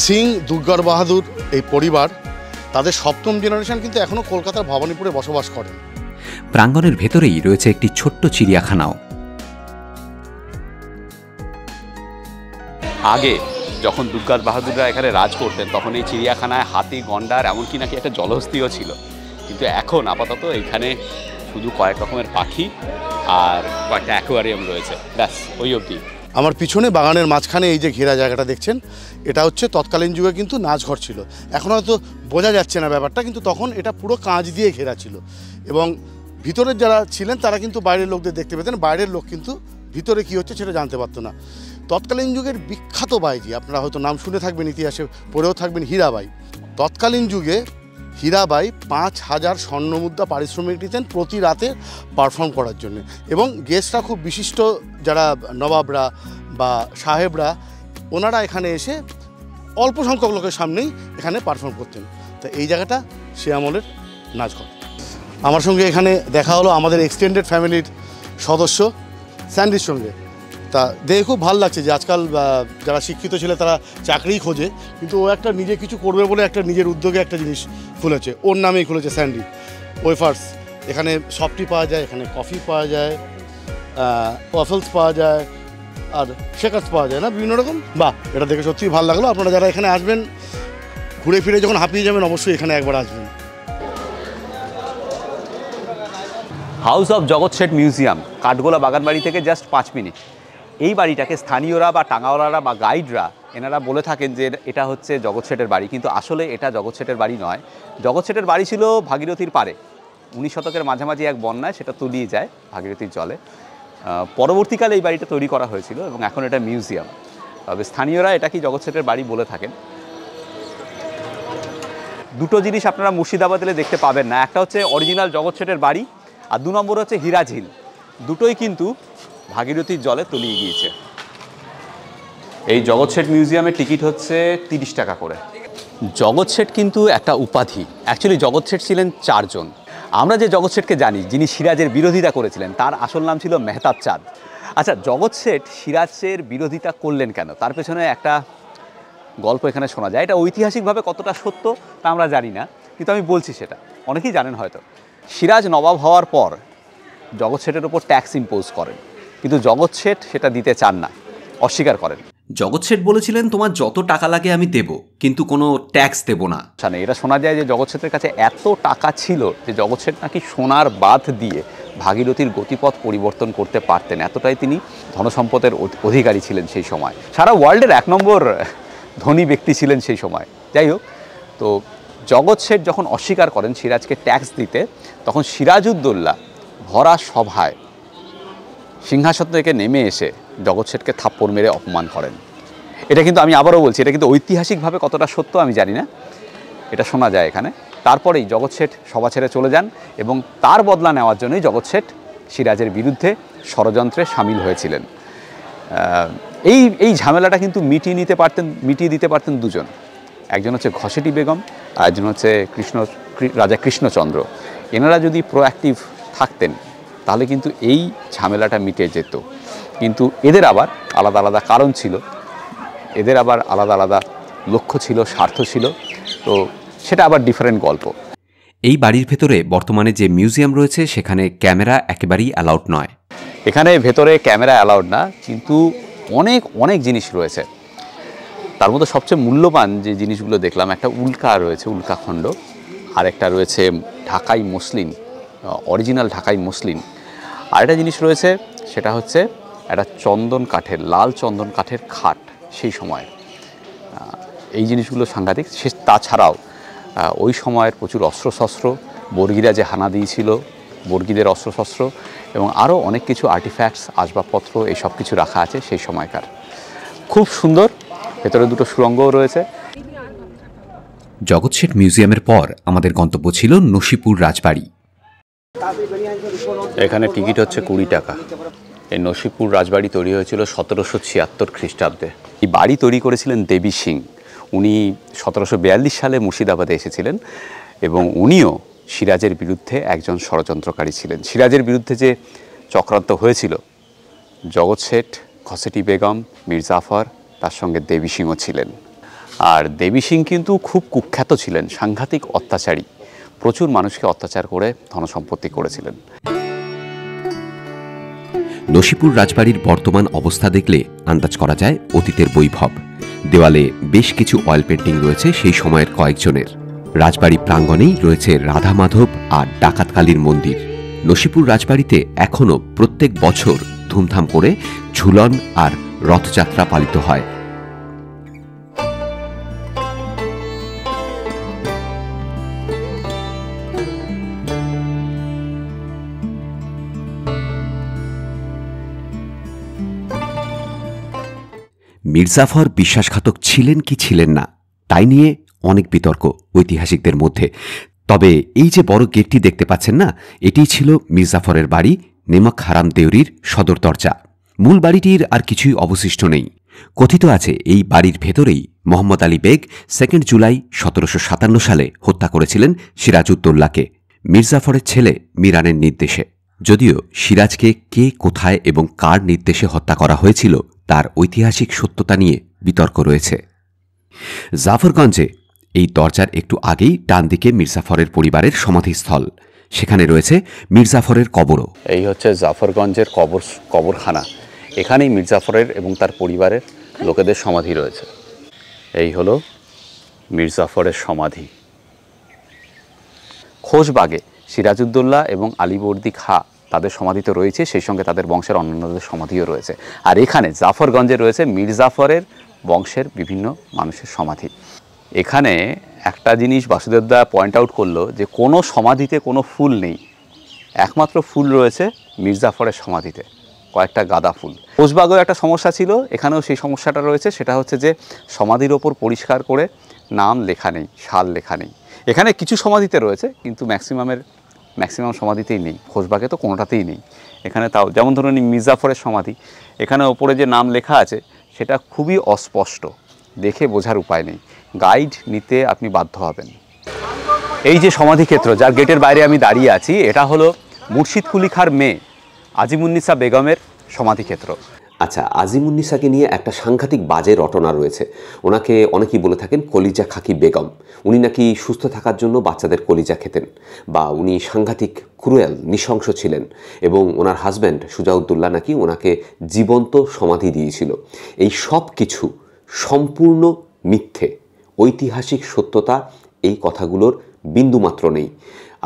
সিং দুর্গার বাহাদুর এই পরিবার, তাদের 7ম জেনারেশন কিন্তু এখনও কলকাতার ভবানীপুরে বসবাস করেন। প্রাঙ্গণের ভেতরেই রয়েছে একটি ছোট্ট চিড়িয়াখানাও। আগে যখন দুর্গার বাহাদুররা এখানে রাজ করতেন, তখন এই চিড়িয়াখানায় হাতি, গন্ডার, এমনকি নাকি একটা জলহস্তিও ছিল। কিন্তু এখন আপাতত এখানে শুধু কয়েক রকমের পাখি আর কয়েকটা অ্যাকোয়ারিয়াম রয়েছে, ব্যাস ওই অবধি। আমার পিছনে বাগানের মাঝখানে এই যে ঘেরা জায়গাটা দেখছেন, এটা হচ্ছে তৎকালীন যুগে কিন্তু নাচঘর ছিল। এখন হয়তো বোঝা যাচ্ছে না ব্যাপারটা, কিন্তু তখন এটা পুরো কাঁচ দিয়ে ঘেরা ছিল এবং ভিতরের যারা ছিলেন তারা কিন্তু বাইরের লোকদের দেখতে পেতেন, বাইরের লোক কিন্তু ভিতরে কী হচ্ছে সেটা জানতে পারতো না। তৎকালীন যুগের বিখ্যাত বাইজি, আপনারা হয়তো নাম শুনে থাকবেন, ইতিহাসে পড়েও থাকবেন, হীরাবাই। তৎকালীন যুগে হীরাবাই 5000 স্বর্ণমুদ্রা পারিশ্রমিক নিতেন প্রতি রাতে পারফর্ম করার জন্য, এবং গেস্টরা খুব বিশিষ্ট যারা নবাবরা বা সাহেবরা, ওনারা এখানে এসে অল্প সংখ্যক লোকের সামনেই এখানে পারফর্ম করতেন। তো এই জায়গাটা সে আমলের নাচঘর। আমার সঙ্গে এখানে দেখা হলো আমাদের এক্সটেন্ডেড ফ্যামিলির সদস্য স্যান্ডির সঙ্গে। তা দেখে খুব ভালো লাগছে যে আজকাল যারা শিক্ষিত ছেলে তারা চাকরিই খোঁজে, কিন্তু ও একটা নিজে কিছু করবে বলে একটা নিজের উদ্যোগে একটা জিনিস খুলেছে, ওর নামেই খুলেছে স্যান্ডি ওয়েফার্স। এখানে সফটি পাওয়া যায়, এখানে কফি পাওয়া যায়, ওয়াফেলস পাওয়া যায়, আর শেকার্স পাওয়া যায় না, বিভিন্ন রকম। বাহ, এটা দেখে সত্যিই ভালো লাগলো। আপনারা যারা এখানে আসবেন, ঘুরে ফিরে যখন হাঁপিয়ে যাবেন, অবশ্যই এখানে একবার আসবেন। হাউস অফ জগৎ শেঠ মিউজিয়াম, কাঠগোলা বাগানবাড়ি থেকে জাস্ট 5 মিনিট। এই বাড়িটাকে স্থানীয়রা বা টাঙ্গাওয়ালারা বা গাইডরা এনারা বলে থাকেন যে এটা হচ্ছে জগৎ শেঠের বাড়ি, কিন্তু আসলে এটা জগৎ শেঠের বাড়ি নয়। জগৎ শেঠের বাড়ি ছিল ভাগীরথীর পারে। 19 শতকের মাঝামাঝি এক বন্যায় সেটা তলিয়ে যায় ভাগীরথীর জলে। পরবর্তীকালে এই বাড়িটা তৈরি করা হয়েছিল এবং এখন এটা মিউজিয়াম। তবে স্থানীয়রা এটা কি জগৎ শেঠের বাড়ি বলে থাকেন। দুটো জিনিস আপনারা মুর্শিদাবাদে দেখতে পাবেন না, একটা হচ্ছে অরিজিনাল জগৎ শেঠের বাড়ি, আর 2 নম্বর হচ্ছে হীরাঝিল। দুটোই কিন্তু ভাগীরথীর জলে তলিয়ে গিয়েছে। এই জগৎ শেঠ মিউজিয়ামের টিকিট হচ্ছে 30 টাকা করে। জগৎ শেঠ কিন্তু একটা উপাধি। অ্যাকচুয়ালি জগৎ শেঠ ছিলেন 4 জন। আমরা যে জগৎ শেঠকে জানি, যিনি সিরাজের বিরোধিতা করেছিলেন, তার আসল নাম ছিল মেহতাব চাঁদ। আচ্ছা, জগৎ শেঠ সিরাজের বিরোধিতা করলেন কেন, তার পেছনে একটা গল্প এখানে শোনা যায়। এটা ঐতিহাসিকভাবে কতটা সত্য তা আমরা জানি না, কিন্তু আমি বলছি সেটা অনেকেই জানেন হয়তো। সিরাজ নবাব হওয়ার পর জগৎ শেঠের ওপর ট্যাক্স ইম্পোজ করেন, কিন্তু জগৎ শেঠ সেটা দিতে চান না, অস্বীকার করেন। জগৎ শেঠ বলেছিলেন, তোমার যত টাকা লাগে আমি দেব, কিন্তু কোনো ট্যাক্স দেব না। এটা শোনা যায় যে জগৎ শেঠের কাছে এত টাকা ছিল যে জগৎ শেঠ নাকি সোনার বাঁধ দিয়ে ভাগীরথীর গতিপথ পরিবর্তন করতে পারতেন। এতটাই তিনি ধনসম্পদের অধিকারী ছিলেন সেই সময়। সারা ওয়ার্ল্ডের 1 নম্বর ধনী ব্যক্তি ছিলেন সেই সময়। যাই হোক, তো জগৎ শেঠ যখন অস্বীকার করেন সিরাজকে ট্যাক্স দিতে, তখন সিরাজউদ্দৌলা ভরা সভায় সিংহাসন থেকে নেমে এসে জগৎ শেঠকে থাপ্পড় মেরে অপমান করেন। এটা কিন্তু আমি আবারও বলছি, এটা কিন্তু ঐতিহাসিকভাবে কতটা সত্য আমি জানি না, এটা শোনা যায় এখানে। তারপরেই জগৎ শেঠ সভা ছেড়ে চলে যান এবং তার বদলা নেওয়ার জন্যই জগৎ শেঠ সিরাজের বিরুদ্ধে ষড়যন্ত্রে সামিল হয়েছিলেন। এই ঝামেলাটা কিন্তু মিটিয়ে দিতে পারতেন 2 জন। একজন হচ্ছে ঘসেটি বেগম, আর একজন হচ্ছে রাজা কৃষ্ণচন্দ্র। এনারা যদি প্রোঅ্যাক্টিভ থাকতেন তাহলে কিন্তু এই ঝামেলাটা মিটে যেত। কিন্তু এদের আবার আলাদা আলাদা কারণ ছিল, এদের আবার আলাদা আলাদা লক্ষ্য ছিল, স্বার্থ ছিল, তো সেটা আবার ডিফারেন্ট গল্প। এই বাড়ির ভেতরে বর্তমানে যে মিউজিয়াম রয়েছে সেখানে ক্যামেরা একেবারেই অ্যালাউড নয়। এখানে ভেতরে ক্যামেরা অ্যালাউড না, কিন্তু অনেক জিনিস রয়েছে। তার মধ্যে সবচেয়ে মূল্যবান যে জিনিসগুলো দেখলাম, একটা উল্কা রয়েছে, উল্কাখণ্ড, আর একটা রয়েছে ঢাকাই মসলিন, অরিজিনাল ঢাকাই মসলিন। আর একটা জিনিস রয়েছে, সেটা হচ্ছে একটা চন্দন কাঠের, লাল চন্দন কাঠের খাট সেই সময়ের। এই জিনিসগুলো সাংঘাতিক। তাছাড়াও ওই সময়ের প্রচুর অস্ত্রশস্ত্র, বর্গীরা যে হানা দিয়েছিল, বর্গীদের অস্ত্রশস্ত্র এবং আরও অনেক কিছু আর্টিফ্যাক্টস, আসবাবপত্র, এই সব কিছু রাখা আছে সেই সময়কার। খুব সুন্দর। ভেতরে 2টো সুড়ঙ্গও রয়েছে। জগৎ শেঠ মিউজিয়ামের পর আমাদের গন্তব্য ছিল নসিপুর রাজবাড়ি। এখানে টিকিট হচ্ছে 20 টাকা। এই নসিপুর রাজবাড়ি তৈরি হয়েছিল 1776 খ্রিস্টাব্দে। এই বাড়ি তৈরি করেছিলেন দেবী সিং। উনি 1742 সালে মুর্শিদাবাদে এসেছিলেন এবং উনিও সিরাজের বিরুদ্ধে একজন ষড়যন্ত্রকারী ছিলেন। সিরাজের বিরুদ্ধে যে চক্রান্ত হয়েছিল, জগৎ শেঠ, ঘসেটি বেগম, মীর জাফর, তার সঙ্গে দেবী সিংও ছিলেন। আর দেবী সিং কিন্তু খুব কুখ্যাত ছিলেন, সাংঘাতিক অত্যাচারী, প্রচুর মানুষকে অত্যাচার করে ধনসম্পত্তি করেছিলেন। নসিপুর রাজবাড়ির বর্তমান অবস্থা দেখলে আন্দাজ করা যায় অতীতের বৈভব। দেওয়ালে বেশ কিছু অয়েল পেন্টিং রয়েছে সেই সময়ের কয়েকজনের। রাজবাড়ি প্রাঙ্গণেই রয়েছে রাধা মাধব আর ডাকাতকালীর মন্দির। নসিপুর রাজবাড়িতে এখনও প্রত্যেক বছর ধুমধাম করে ঝুলন আর রথযাত্রা পালিত হয়। মীর জাফর বিশ্বাসঘাতক ছিলেন কি ছিলেন না তাই নিয়ে অনেক বিতর্ক ঐতিহাসিকদের মধ্যে। তবে এই যে বড় গেটটি দেখতে পাচ্ছেন না, এটিই ছিল মীর জাফরের বাড়ি, নেমক হারাম দেউরির সদর দরজা। মূল বাড়িটির আর কিছুই অবশিষ্ট নেই। কথিত আছে এই বাড়ির ভেতরেই মোহাম্মদ আলী বেগ 2 জুলাই 1757 সালে হত্যা করেছিলেন সিরাজউদ্দৌলাকে মীর জাফরের ছেলে মিরানের নির্দেশে। যদিও সিরাজকে কে, কোথায় এবং কার নির্দেশে হত্যা করা হয়েছিল তার ঐতিহাসিক সত্যতা নিয়ে বিতর্ক রয়েছে। জাফরগঞ্জে এই দরজার একটু আগেই ডান দিকে মীর জাফরের পরিবারের সমাধিস্থল, সেখানে রয়েছে মীর জাফরের কবরও। এই হচ্ছে জাফরগঞ্জের কবরখানা। এখানেই মীর জাফরের এবং তার পরিবারের লোকেদের সমাধি রয়েছে। এই হলো মীর জাফরের সমাধি। খোশবাগে সিরাজউদ্দৌলা এবং আলীবর্দী খাঁ তাদের সমাধি তো রয়েছে, সেই সঙ্গে তাদের বংশের অন্যান্যদের সমাধিও রয়েছে। আর এখানে জাফরগঞ্জে রয়েছে মীর জাফরের বংশের বিভিন্ন মানুষের সমাধি। এখানে একটা জিনিস বাসুদেবদা পয়েন্ট আউট করলো যে কোনো সমাধিতে কোনো ফুল নেই, একমাত্র ফুল রয়েছে মীর জাফরের সমাধিতে, কয়েকটা গাঁদা ফুল। কোচবাগেও একটা সমস্যা ছিল, এখানেও সেই সমস্যাটা রয়েছে, সেটা হচ্ছে যে সমাধির ওপর পরিষ্কার করে নাম লেখা নেই, সাল লেখা নেই। এখানে কিছু সমাধিতে রয়েছে কিন্তু ম্যাক্সিমাম সমাধিতেই নেই। খোশবাগে তো কোনোটাতেই নেই। এখানে তাও যেমন ধরুন মীর জাফরের সমাধি, এখানে ওপরে যে নাম লেখা আছে সেটা খুবই অস্পষ্ট, দেখে বোঝার উপায় নেই, গাইড নিতে আপনি বাধ্য হবেন। এই যে সমাধিক্ষেত্র যার গেটের বাইরে আমি দাঁড়িয়ে আছি, এটা হলো মুর্শিদ কুলি খাঁর মেয়ে আজিমুন্নিসা বেগমের সমাধিক্ষেত্র। আচ্ছা, আজিমুন্নিসাকে নিয়ে একটা সাংঘাতিক বাজে রটনা রয়েছে। ওনাকে অনেকেই বলে থাকেন কলিজা খাকি বেগম। উনি নাকি সুস্থ থাকার জন্য বাচ্চাদের কলিজা খেতেন, বা উনি সাংঘাতিক ক্রুয়েল, নৃশংস ছিলেন, এবং ওনার হাজব্যান্ড সুজাউদ্দৌলা নাকি ওনাকে জীবন্ত সমাধি দিয়েছিল। এই সব কিছু সম্পূর্ণ মিথ্যে। ঐতিহাসিক সত্যতা এই কথাগুলোর বিন্দুমাত্র নেই।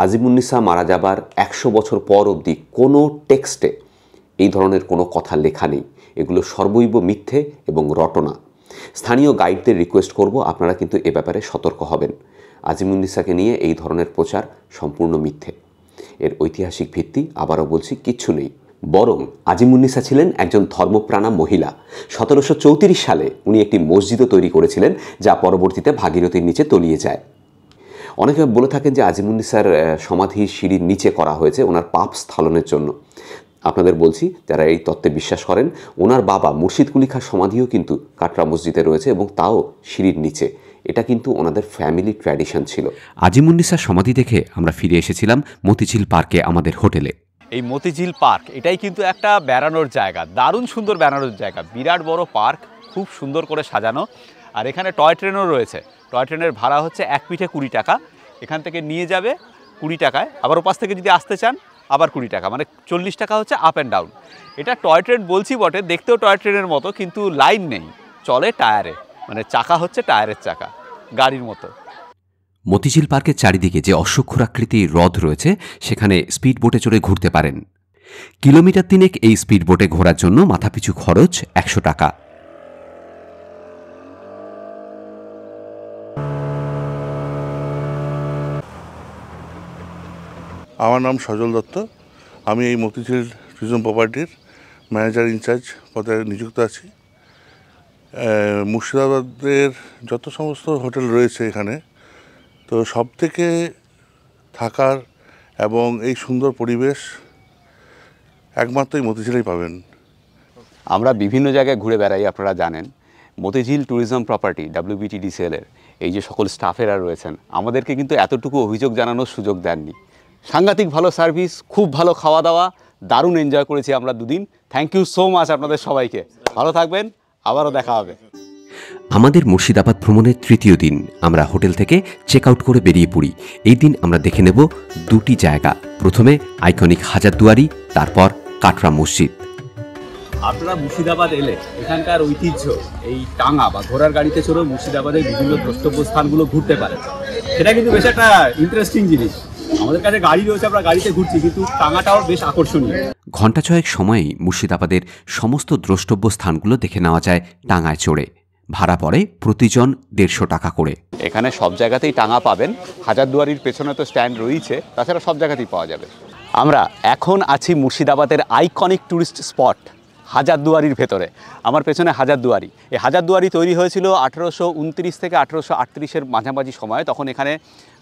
আজিমুন্নিসা মারা যাবার 100 বছর পর অবধি কোনো টেক্সটে এই ধরনের কোনো কথা লেখা নেই। এগুলো সর্বৈব মিথ্যে এবং রটনা। স্থানীয় গাইডদের রিকোয়েস্ট করব, আপনারা কিন্তু এ ব্যাপারে সতর্ক হবেন। আজিমুন্নিসাকে নিয়ে এই ধরনের প্রচার সম্পূর্ণ মিথ্যে। এর ঐতিহাসিক ভিত্তি, আবারও বলছি, কিচ্ছু নেই। বরং আজিমুন্নিসা ছিলেন একজন ধর্মপ্রাণা মহিলা। 1734 সালে উনি একটি মসজিদও তৈরি করেছিলেন, যা পরবর্তীতে ভাগীরথীর নিচে তলিয়ে যায়। অনেকে বলে থাকেন যে আজিমুন্নিসার সমাধি সিঁড়ির নিচে করা হয়েছে ওনার পাপ স্থলনের জন্য। আপনাদের বলছি, যারা এই তত্ত্বে বিশ্বাস করেন, ওনার বাবা মুর্শিদ কুলি খাঁর সমাধিও কিন্তু কাটরা মসজিদে রয়েছে, এবং তাও সিঁড়ির নিচে। এটা কিন্তু ওনাদের ফ্যামিলি ট্র্যাডিশন ছিল। আজিমুন্নিসার সমাধি দেখে আমরা ফিরে এসেছিলাম মতিঝিল পার্কে আমাদের হোটেলে। এই মতিঝিল পার্ক এটাই কিন্তু একটা বেড়ানোর জায়গা, দারুণ সুন্দর বেড়ানোর জায়গা। বিরাট বড় পার্ক, খুব সুন্দর করে সাজানো। আর এখানে টয় ট্রেনও রয়েছে। টয় ট্রেনের ভাড়া হচ্ছে এক পিঠে 20 টাকা। এখান থেকে নিয়ে যাবে 20 টাকায়, আবার ওপাশ থেকে যদি আসতে চান আবার 20 টাকা, মানে 40 টাকা হচ্ছে আপ অ্যান্ড ডাউন। এটা টয় ট্রেন বলছি বটে, দেখতেও টয় ট্রেনের মতো, কিন্তু লাইন নেই, চলে টায়ারে, মানে চাকা হচ্ছে টায়ারের চাকা, গাড়ির মতো। মতিঝিল পার্কের চারিদিকে যে অশ্বক্ষুরাকৃতির হ্রদ রয়েছে, সেখানে স্পিড বোটে চড়ে ঘুরতে পারেন। কিলোমিটার 3 এই স্পিড বোটে ঘোরার জন্য মাথাপিছু খরচ 100 টাকা। আমার নাম সজল দত্ত। আমি এই মতিঝিল ট্যুরিজম প্রপার্টির ম্যানেজার ইনচার্জ পদে নিযুক্ত আছি। মুর্শিদাবাদের যত সমস্ত হোটেল রয়েছে এখানে, তো সব থেকে থাকার এবং এই সুন্দর পরিবেশ একমাত্র এই মতিঝিলেই পাবেন। আমরা বিভিন্ন জায়গায় ঘুরে বেড়াই, আপনারা জানেন। মতিঝিল ট্যুরিজম প্রপার্টি WBTDCL-এর এই যে সকল স্টাফেরা রয়েছেন, আমাদেরকে কিন্তু এতটুকু অভিযোগ জানানোর সুযোগ দেননি। সাংঘাতিক ভালো সার্ভিস, খুব ভালো খাওয়া দাওয়া, দারুণ এনজয় করেছি আমরা 2 দিন। থ্যাংক ইউ সো মাচ আপনাদের সবাইকে। ভালো থাকবেন, আবারও দেখা হবে। আমাদের মুর্শিদাবাদ ভ্রমণের 3য় দিন আমরা হোটেল থেকে চেক আউট করে বেরিয়ে পড়ি। এই দিন আমরা দেখে নেব 2টি জায়গা। প্রথমে আইকনিক হাজারদুয়ারি, তারপর কাটরা মসজিদ। আপনারা মুর্শিদাবাদ এলে এখানকার ঐতিহ্য, এই টাঙা বা ঘোড়ার গাড়িতে চড়েও মুর্শিদাবাদের বিভিন্ন দ্রষ্টব্য স্থানগুলো ঘুরতে পারেন। সেটা কিন্তু বেশ একটা ইন্টারেস্টিং জিনিস। আমাদের কাছে গাড়ি রয়েছে, আমরা গাড়িতে ঘুরছি, কিন্তু টাঙাটাও বেশ আকর্ষণীয়। ঘণ্টা 6 সময়েই মুর্শিদাবাদের সমস্ত দ্রষ্টব্য স্থানগুলো দেখে নেওয়া যায় টাঙায় চড়ে। ভাড়া পড়ে প্রতিজন 150 টাকা করে। এখানে সব জায়গাতেই টাঙা পাবেন। হাজারদুয়ারির পেছনে তো স্ট্যান্ড রয়েছে, তাছাড়া সব জায়গাতেই পাওয়া যাবে। আমরা এখন আছি মুর্শিদাবাদের আইকনিক ট্যুরিস্ট স্পট হাজারদুয়ারির ভেতরে। আমার পেছনে হাজারদুয়ারি। এই হাজারদুয়ারি তৈরি হয়েছিল 1829 থেকে 1838-এর মাঝামাঝি সময়ে। তখন এখানে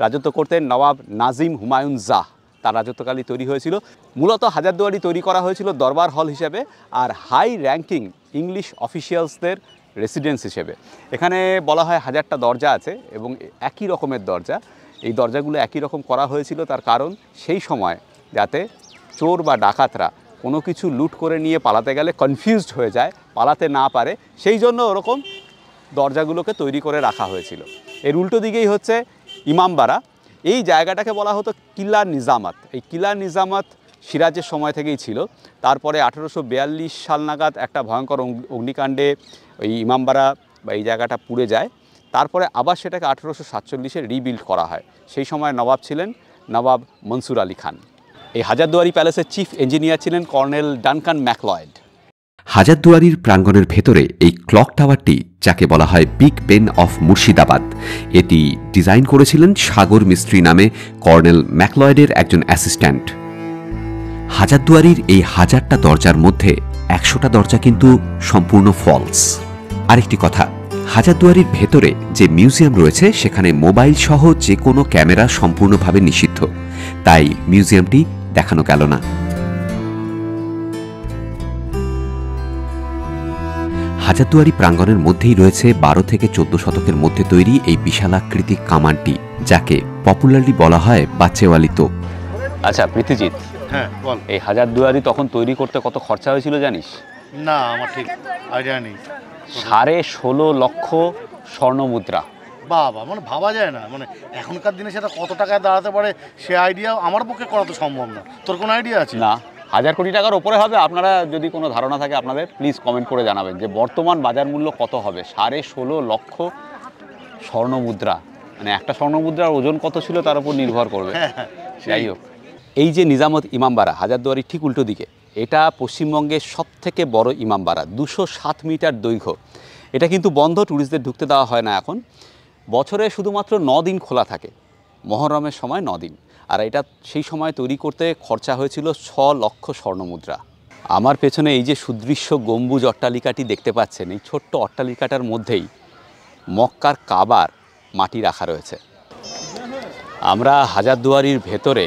রাজত্ব করতেন নবাব নাজিম হুমায়ুন জাহ, তার রাজত্বকালই তৈরি হয়েছিল। মূলত হাজারদুয়ারি তৈরি করা হয়েছিল দরবার হল হিসেবে আর হাই র্যাঙ্কিং ইংলিশ অফিসিয়ালসদের রেসিডেন্স হিসেবে। এখানে বলা হয় 1000টা দরজা আছে এবং একই রকমের দরজা। এই দরজাগুলো একই রকম করা হয়েছিল, তার কারণ সেই সময় যাতে চোর বা ডাকাতরা কোনো কিছু লুট করে নিয়ে পালাতে গেলে কনফিউজড হয়ে যায়, পালাতে না পারে, সেই জন্য ওরকম দরজাগুলোকে তৈরি করে রাখা হয়েছিল। এর উল্টো দিকেই হচ্ছে ইমামবাড়া। এই জায়গাটাকে বলা হতো কিলা নিজামাত। এই কিলা নিজামাত সিরাজের সময় থেকেই ছিল। তারপরে 1842 সাল নাগাদ একটা ভয়ঙ্কর অগ্নিকাণ্ডে ওই ইমামবাড়া বা এই জায়গাটা পুড়ে যায়। তারপরে আবার সেটাকে 1847-এ রিবিল্ড করা হয়। সেই সময় নবাব ছিলেন নবাব মনসুর আলী খান। এই হাজারদুয়ারি প্যালেসের চিফ ইঞ্জিনিয়ার ছিলেন কর্নেল ডানকান ম্যাকলয়েড। হাজারদুয়ারির প্রাঙ্গণের ভেতরে এই ক্লক টাওয়ারটি, যাকে বলা হয় বিগ বেন অফ মুর্শিদাবাদ, এটি ডিজাইন করেছিলেন সাগর মিস্ত্রি নামে কর্নেল ম্যাকলয়েডের একজন অ্যাসিস্ট্যান্ট। হাজারদুয়ারির এই 1000টা দরজার মধ্যে 100টা দরজা কিন্তু সম্পূর্ণ ফলস। আরেকটি কথা, হাজারদুয়ারির ভেতরে যে মিউজিয়াম রয়েছে সেখানে মোবাইল সহ যে কোনো ক্যামেরা সম্পূর্ণভাবে নিষিদ্ধ, তাই মিউজিয়ামটি দেখানো গেল না। হাজারদুয়ারি প্রাঙ্গণের মধ্যেই রয়েছে 12 থেকে 14 শতকের মধ্যে তৈরি এই বিশালাকৃতি কামানটি, যাকে পপুলারলি বলা হয় বাচ্চেওয়ালি তোপ। আচ্ছা প্রীতিজিৎ, হ্যাঁ বল। এই হাজারদুয়ারি তখন তৈরি করতে কত খরচা হয়েছিল জানিস? না, আমার ঠিক আইডিয়া নেই। 16.5 লক্ষ স্বর্ণ মুদ্রা। বাবা, মানে ভাবা যায় না, মানে এখনকার দিনে সেটা কত টাকায় দাঁড়াতে পারে সে আইডিয়া আমার পক্ষে করা তো সম্ভব না। তোর কোনো আইডিয়া আছে? না, 1000 কোটি টাকার ওপরে হবে। আপনারা যদি কোনো ধারণা থাকে আপনাদের প্লিজ কমেন্ট করে জানাবেন যে বর্তমান বাজার মূল্য কত হবে। 16.5 লক্ষ স্বর্ণ মুদ্রা, মানে একটা স্বর্ণ মুদ্রার ওজন কত ছিল তার উপর নির্ভর করবে। যাই হোক, এই যে নিজামত ইমামবাড়া হাজারদুয়ারির ঠিক উল্টো দিকে, এটা পশ্চিমবঙ্গের সবথেকে বড় ইমামবাড়া, 207 মিটার দৈর্ঘ্য। এটা কিন্তু বন্ধ, ট্যুরিস্টদের ঢুকতে দেওয়া হয় না এখন। বছরে শুধুমাত্র 9 দিন খোলা থাকে, মহরমের সময় 9 দিন। আর এটা সেই সময় তৈরি করতে খরচা হয়েছিল 6 লক্ষ স্বর্ণমুদ্রা। আমার পেছনে এই যে সুদৃশ্য গম্বুজ অট্টালিকাটি দেখতে পাচ্ছেন, এই ছোট্ট অট্টালিকাটার মধ্যেই মক্কার কাবার মাটি রাখা রয়েছে। আমরা হাজারদুয়ারির ভেতরে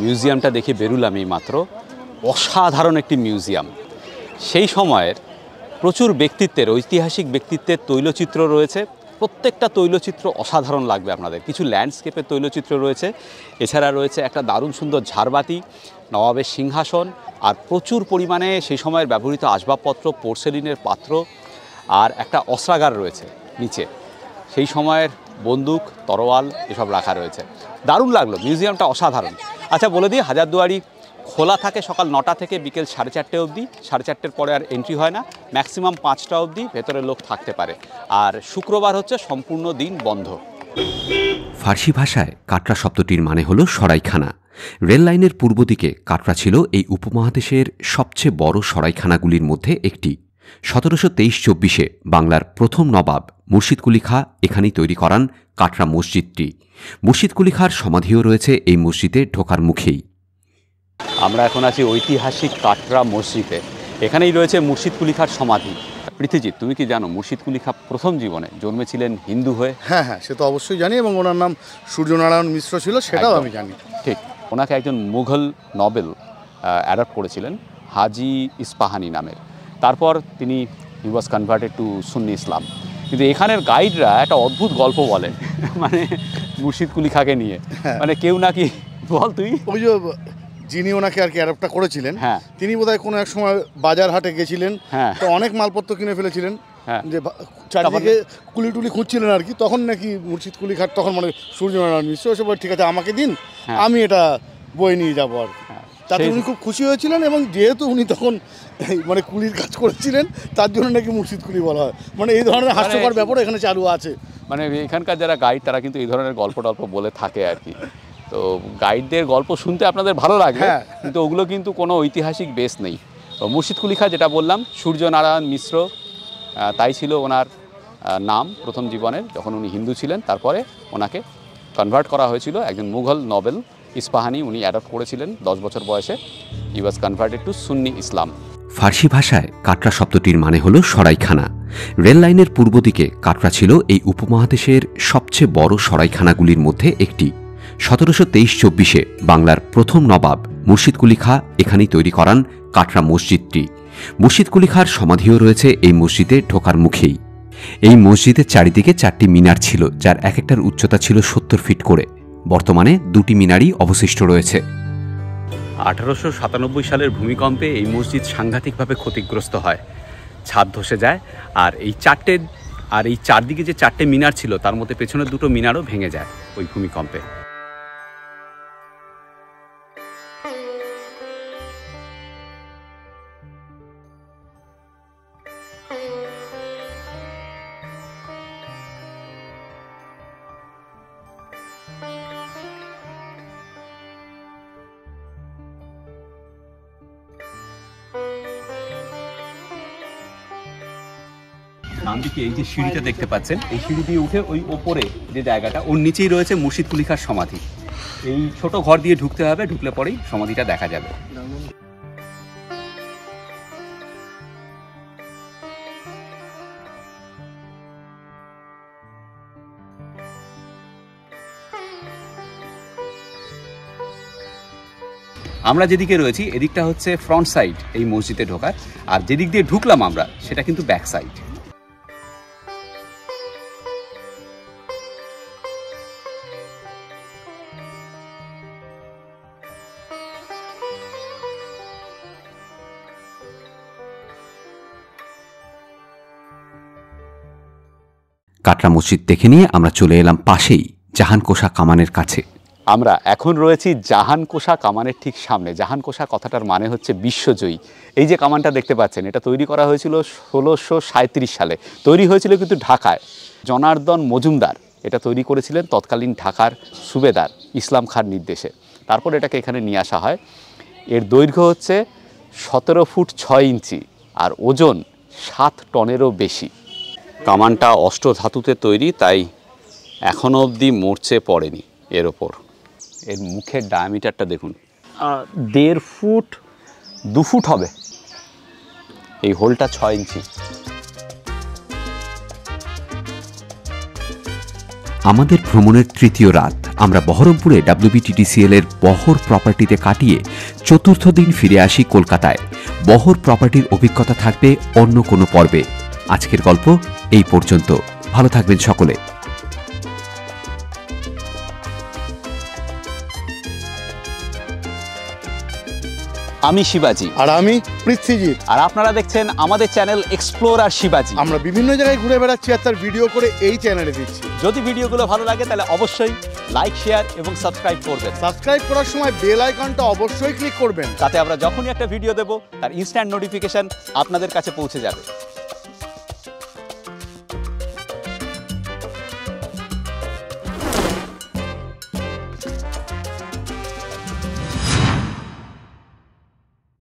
মিউজিয়ামটা দেখে বেরুলাম এই মাত্র। অসাধারণ একটি মিউজিয়াম। সেই সময়ের প্রচুর ব্যক্তিত্বের, ঐতিহাসিক ব্যক্তিত্বের তৈলচিত্র রয়েছে। প্রত্যেকটা তৈলচিত্র অসাধারণ লাগবে আপনাদের। কিছু ল্যান্ডস্কেপের তৈলচিত্র রয়েছে, এছাড়া রয়েছে একটা দারুণ সুন্দর ঝাড়বাতি, নবাবের সিংহাসন, আর প্রচুর পরিমাণে সেই সময়ের ব্যবহৃত আসবাবপত্র, পোর্সেলিনের পাত্র, আর একটা অস্ত্রাগার রয়েছে নিচে। সেই সময়ের বন্দুক, তরোয়াল এসব রাখা রয়েছে। দারুণ লাগলো, মিউজিয়ামটা অসাধারণ। আচ্ছা বলে দিই, হাজারদুয়ারি খোলা থাকে সকাল 9টা থেকে বিকেল 4:30 অবধি। 4:30 পরে আর এন্ট্রি হয় না, ম্যাক্সিমাম 5টা অবধি ভেতরে লোক থাকতে পারে। আর শুক্রবার হচ্ছে সম্পূর্ণ দিন বন্ধ। ফার্সি ভাষায় কাটরা শব্দটির মানে হলো সরাইখানা। রেল লাইনের পূর্ব দিকে কাটরা ছিল এই উপমহাদেশের সবচেয়ে বড় সরাইখানাগুলির মধ্যে একটি। 1723-24 বাংলার প্রথম নবাব মুর্শিদ কুলি খাঁ এখানেই তৈরি করান কাটরা মসজিদটি। মুর্শিদ কুলি খাঁর সমাধিও রয়েছে এই মসজিদে ঢোকার মুখেই। আমরা এখন আছি ঐতিহাসিক কাটরা মসজিদে। এখানেই রয়েছে মুর্শিদ কুলি খাঁর সমাধি। প্রীতিজিৎ, তুমি কি জানো মুর্শিদ কুলি খাঁ প্রথম জীবনে জন্মেছিলেন হিন্দু হয়ে? হ্যাঁ হ্যাঁ, সে তো অবশ্যই জানি, এবং ওনার নাম সূর্যনারায়ণ মিশ্র ছিল, সেটাও আমি জানি। ঠিক, ওনাকে একজন মুঘল নবেল অ্যাডপ্ট করেছিলেন হাজি ইস্পাহানি নামের। তারপর তিনি হি ওয়াজ কনভার্টেড টু সুন্নি ইসলাম। কিন্তু এখানের গাইডরা একটা অদ্ভুত গল্প বলেন মানে মুর্শিদ কুলি খাঁকে নিয়ে, মানে কেউ নাকি, বল তুই। ওই যে যিনি ওনাকে আর কি অ্যাডপ্টটা করেছিলেন, তিনি বোধহয় কোনো এক সময় বাজার হাটে গেছিলেন, তো অনেক মালপত্র কিনে ফেলেছিলেন, যে চারদিকে কুলি টুলি খুঁজছিলেন আর কি। তখন নাকি মুর্শিদ কুলি খাঁ তখন মানে সূর্যনারায়ণ মিশ্র এসে বলে, ঠিক আছে আমাকে দিন, আমি এটা বয়ে নিয়ে যাবো আর কি। তাতে উনি খুব খুশি হয়েছিলেন, এবং যেহেতু উনি তখন মানে কুলির কাজ করেছিলেন তার জন্য নাকি মুর্শিদ কুলি বলা হয়। মানে এই ধরনের হাস্যকর ব্যাপার এখানে চালু আছে। মানে এখানকার যারা গাইড তারা কিন্তু এই ধরনের গল্প টল্প বলে থাকে আর কি। তো গাইডদের গল্প শুনতে আপনাদের ভালো লাগবে, কিন্তু ওগুলো কিন্তু কোনো ঐতিহাসিক বেস নেই। তো মুর্শিদ কুলি খাঁ যেটা বললাম, সূর্যনারায়ণ মিশ্র, তাই ছিল ওনার নাম প্রথম জীবনের, যখন উনি হিন্দু ছিলেন। তারপরে ওনাকে কনভার্ট করা হয়েছিল একজন মুঘল নবেল ইস্পাহানি, উনি অ্যাডপ্ট করেছিলেন 10 বছর বয়সে। হি ওয়াজ কনভার্টেড টু সুন্নি ইসলাম। ফার্সি ভাষায় কাটরা শব্দটির মানে হল সরাইখানা। রেল লাইনের পূর্ব দিকে কাটরা ছিল এই উপমহাদেশের সবচেয়ে বড় সরাইখানাগুলির মধ্যে একটি। 1723-24 বাংলার প্রথম নবাব মুর্শিদ কুলি খাঁ এখানেই তৈরি করান কাটরা মসজিদটি। মুর্শিদ কুলি খাঁর সমাধিও রয়েছে এই মসজিদে ঢোকার মুখেই। এই মসজিদের চারিদিকে 4টি মিনার ছিল, যার এক একটার উচ্চতা ছিল 70 ফিট করে। বর্তমানে 2টি মিনারই অবশিষ্ট রয়েছে। 1897 সালের ভূমিকম্পে এই মসজিদ সাংঘাতিকভাবে ক্ষতিগ্রস্ত হয়, ছাদ ধসে যায়। আর এই চারদিকে যে 4টে মিনার ছিল তার মধ্যে পেছনের 2টো মিনারও ভেঙে যায় ওই ভূমিকম্পে। ডান দিকে এই যে সিঁড়িটা দেখতে পাচ্ছেন, এই সিঁড়ি দিয়ে উঠে ওই ওপরে যে জায়গাটা, ওর নিচেই রয়েছে মুর্শিদ কুলি খাঁর সমাধি। এই ছোট ঘর দিয়ে ঢুকতে হবে, ঢুকলে পরেই সমাধিটা দেখা যাবে। আমরা যেদিকে রয়েছি এদিকটা হচ্ছে ফ্রন্ট সাইড এই মসজিদে ঢোকার, আর যেদিক দিয়ে ঢুকলাম আমরা সেটা কিন্তু ব্যাক সাইড। কাটরা মসজিদ দেখে নিয়ে আমরা চলে এলাম পাশেই জাহানকোষা কামানের কাছে। আমরা এখন রয়েছি জাহানকোষা কামানের ঠিক সামনে। জাহানকোষা কথাটার মানে হচ্ছে বিশ্বজয়ী। এই যে কামানটা দেখতে পাচ্ছেন, এটা তৈরি করা হয়েছিল 1637 সালে। তৈরি হয়েছিল কিন্তু ঢাকায়। জনার্দন মজুমদার এটা তৈরি করেছিলেন তৎকালীন ঢাকার সুবেদার ইসলাম খাঁর নির্দেশে। তারপর এটাকে এখানে নিয়ে আসা হয়। এর দৈর্ঘ্য হচ্ছে 17 ফুট 6 ইঞ্চি আর ওজন 7 টনেরও বেশি। কামানটা অষ্টধাতুতে তৈরি, তাই এখনও অবধি মরচে পড়েনি এর ওপর। এর মুখের ডায়ামিটারটা দেখুন, 1.5 ফুট 2 ফুট হবে। এই হোলটা 6 ইঞ্চি। আমাদের ভ্রমণের তৃতীয় রাত আমরা বহরমপুরে WBTTCL এর বহর প্রপার্টিতে কাটিয়ে চতুর্থ দিন ফিরে আসি কলকাতায়। বহর প্রপার্টির অভিজ্ঞতা থাকবে অন্য কোনো পর্বে। আজকের গল্প এই পর্যন্ত। ভালো থাকবেন সকলে। আমি শিবাজি আর আমি পৃথ্বীজিৎ, আর আপনারা দেখছেন আমাদের চ্যানেল এক্সপ্লোরার শিবাজি। আমরা বিভিন্ন জায়গায় ঘুরে বেড়াচ্ছি আর তার ভিডিও করে এই চ্যানেলে দিচ্ছি। যদি ভিডিওগুলো ভালো লাগে তাহলে অবশ্যই লাইক, শেয়ার এবং সাবস্ক্রাইব করবেন। সাবস্ক্রাইব করার সময় বেল আইকনটা অবশ্যই ক্লিক করবেন, তাতে আমরা যখনই একটা ভিডিও দেব তার ইনস্ট্যান্ট নোটিফিকেশন আপনাদের কাছে পৌঁছে যাবে।